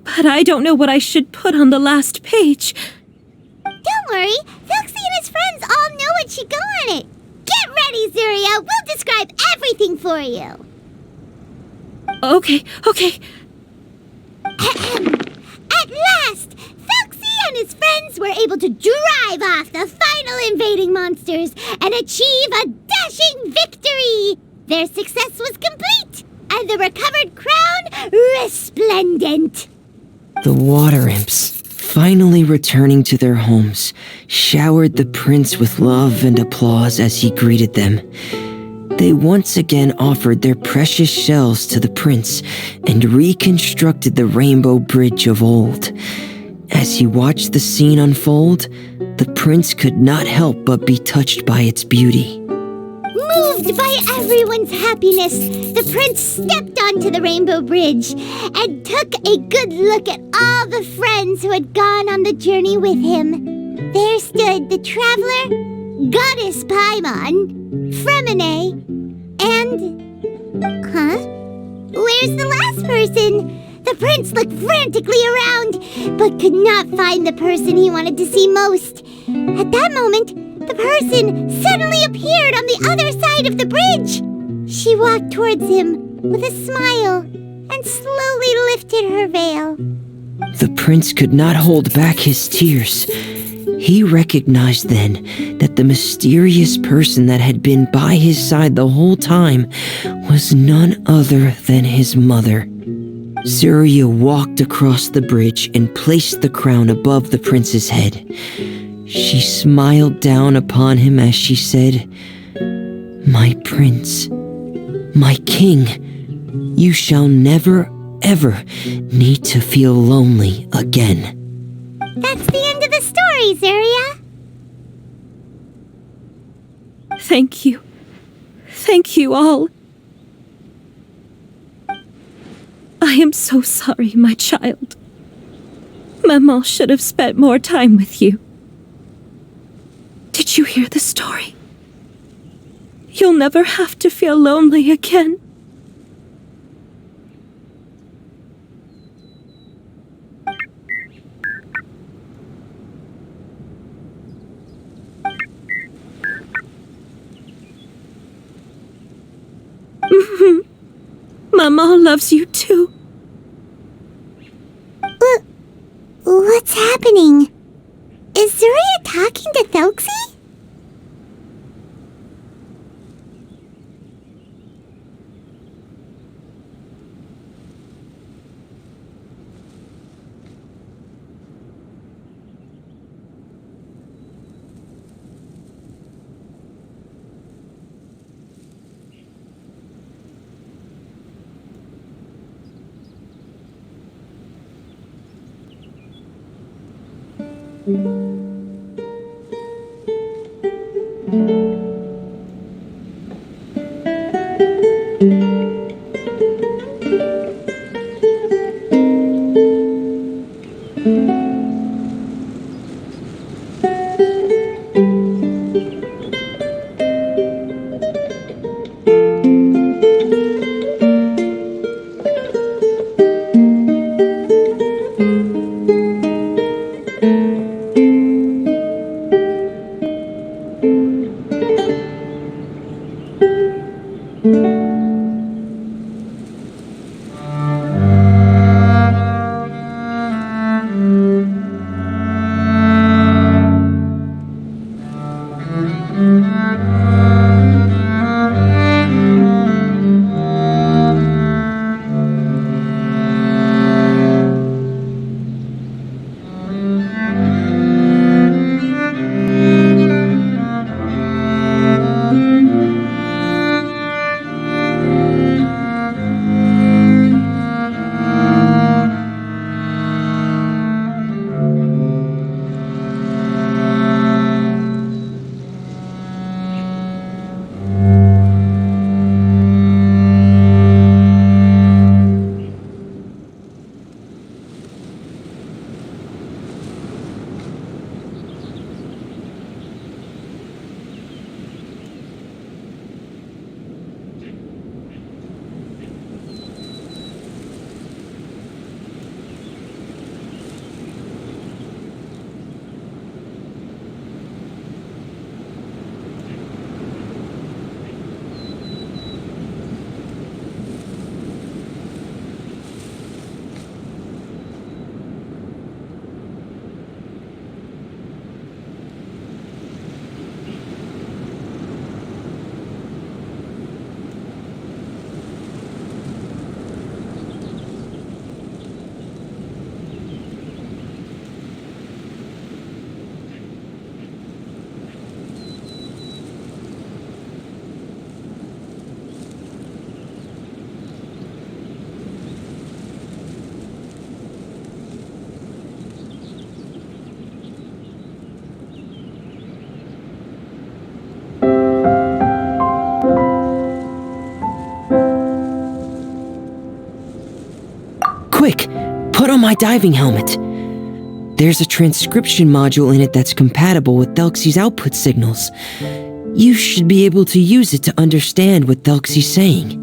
But I don't know what I should put on the last page. Don't worry, Thelxie and his friends all know what should go on it. Get ready, Zuria. We'll describe everything for you. Okay. At last, Thelxie and his friends were able to drive off the final invading monsters and achieve a dashing victory. Their success was complete. and the recovered crown resplendent. The water imps, finally returning to their homes, showered the prince with love and applause as he greeted them. They once again offered their precious shells to the prince and reconstructed the rainbow bridge of old. As he watched the scene unfold, the prince could not help but be touched by its beauty. Moved by everyone's happiness, the prince stepped onto the rainbow bridge and took a good look at all the friends who had gone on the journey with him. There stood the traveler, Goddess Paimon, Fremine, and... Where's the last person? The prince looked frantically around, but could not find the person he wanted to see most. At that moment, the person suddenly appeared on the other side of the bridge. She walked towards him with a smile and slowly lifted her veil. The prince could not hold back his tears. He recognized then that the mysterious person that had been by his side the whole time was none other than his mother. Surya walked across the bridge and placed the crown above the prince's head. She smiled down upon him as she said, "My prince, my king, you shall never, ever need to feel lonely again." That's the end of the story, Zarya. Thank you. Thank you all. I am so sorry, my child. Maman should have spent more time with you. Did you hear the story? You'll never have to feel lonely again. Maman loves you too. What's happening? Is Zarya talking to Thelxie? Quick, put on my diving helmet. There's a transcription module in it that's compatible with Thelxie's output signals. You should be able to use it to understand what Thelxie's saying.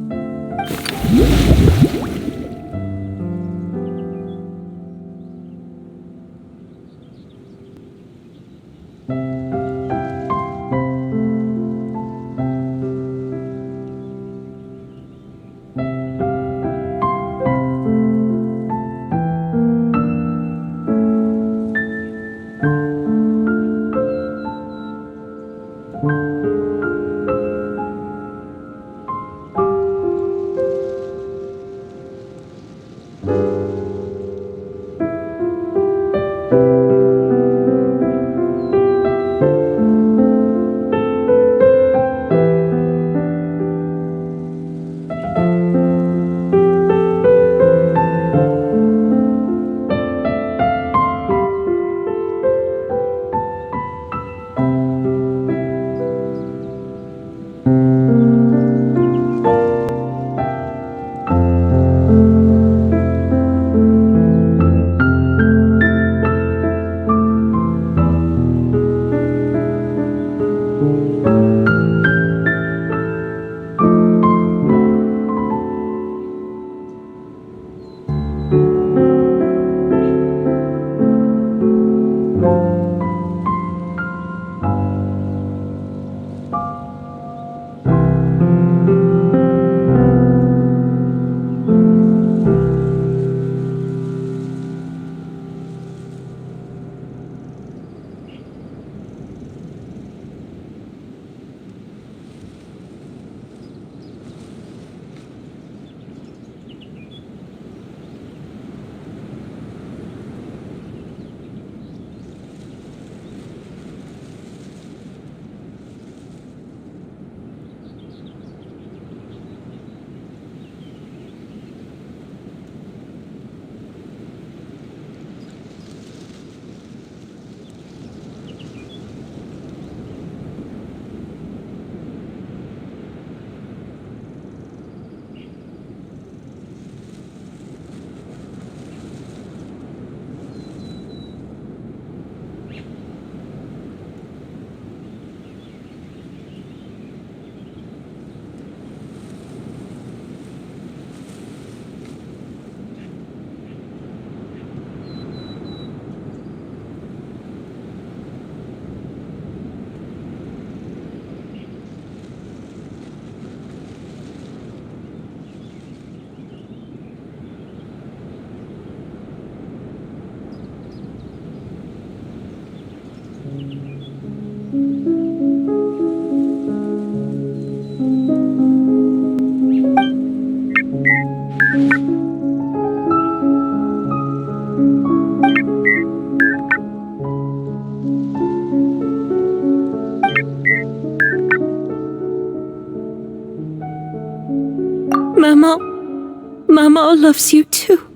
Mama loves you too.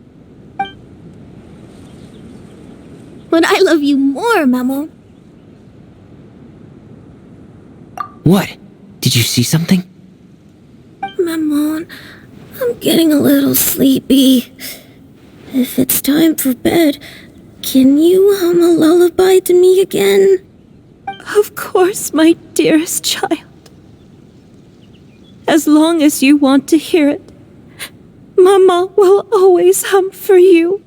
But I love you more, Mamo. What? Did you see something? Maman, I'm getting a little sleepy. If it's time for bed, can you hum a lullaby to me again? Of course, my dearest child. As long as you want to hear it, Mama will always hum for you.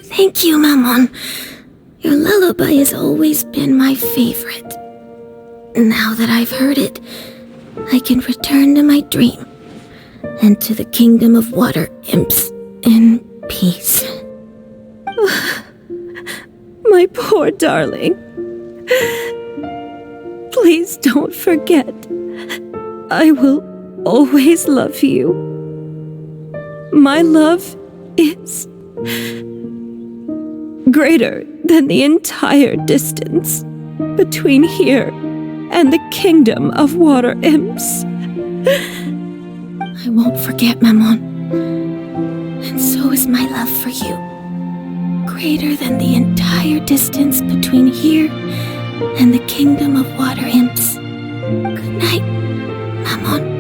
Thank you, Maman. Your lullaby has always been my favorite. Now that I've heard it, I can return to my dream and to the kingdom of water imps in peace. My poor darling. Please don't forget. I will always love you. My love is greater than the entire distance between here and the kingdom of water imps. I won't forget, Maman. And so is my love for you, greater than the entire distance between here and the kingdom of water imps. Good night, Mammon.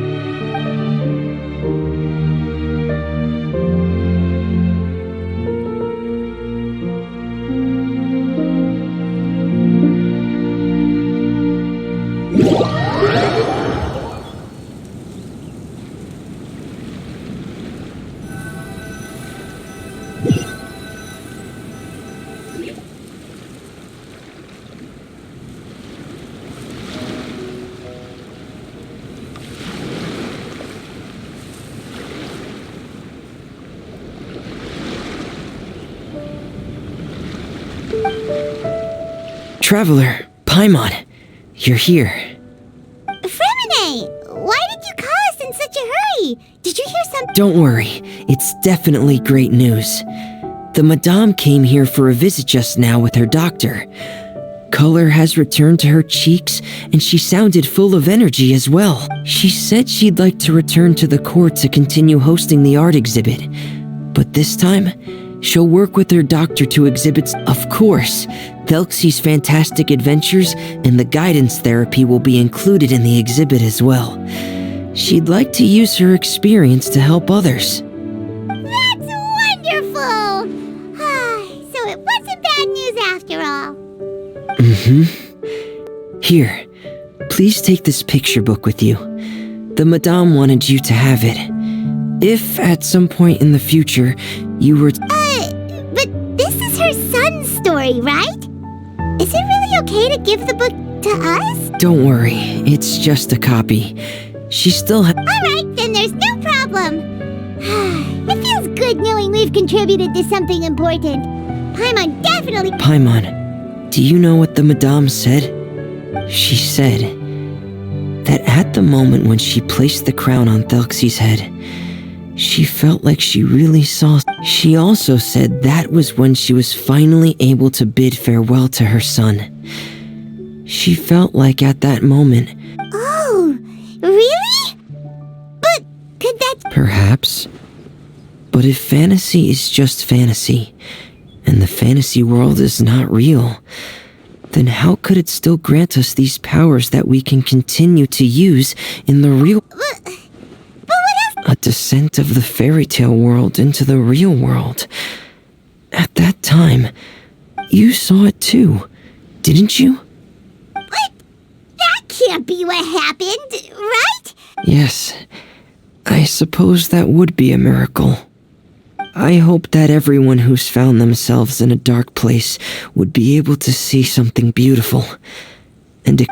Traveler, Paimon, you're here. Fremine! Why did you call us in such a hurry? Did you hear something? Don't worry, it's definitely great news. The Madame came here for a visit just now with her doctor. Color has returned to her cheeks, and she sounded full of energy as well. She said she'd like to return to the court to continue hosting the art exhibit. But this time, she'll work with her doctor to exhibit, of course, Thelxie's fantastic adventures, and the guidance therapy will be included in the exhibit as well. She'd like to use her experience to help others. That's wonderful! So it wasn't bad news after all. Here, please take this picture book with you. The Madame wanted you to have it. If at some point in the future you were But this is her son's story, right? Is it really okay to give the book to us? Don't worry, it's just a copy. She still Alright, then there's no problem. It feels good knowing we've contributed to something important. Paimon definitely... Paimon, do you know what the Madame said? She said that at the moment when she placed the crown on Thelxie's head, she felt like she really saw. She also said that was when she was finally able to bid farewell to her son. She felt like at that moment... Oh, really? But could that... Perhaps. But if fantasy is just fantasy, and the fantasy world is not real, then how could it still grant us these powers that we can continue to use in the real... A descent of the fairy tale world into the real world. At that time, you saw it too, didn't you? What? That can't be what happened, right? Yes, I suppose that would be a miracle. I hope that everyone who's found themselves in a dark place would be able to see something beautiful and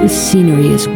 The scenery is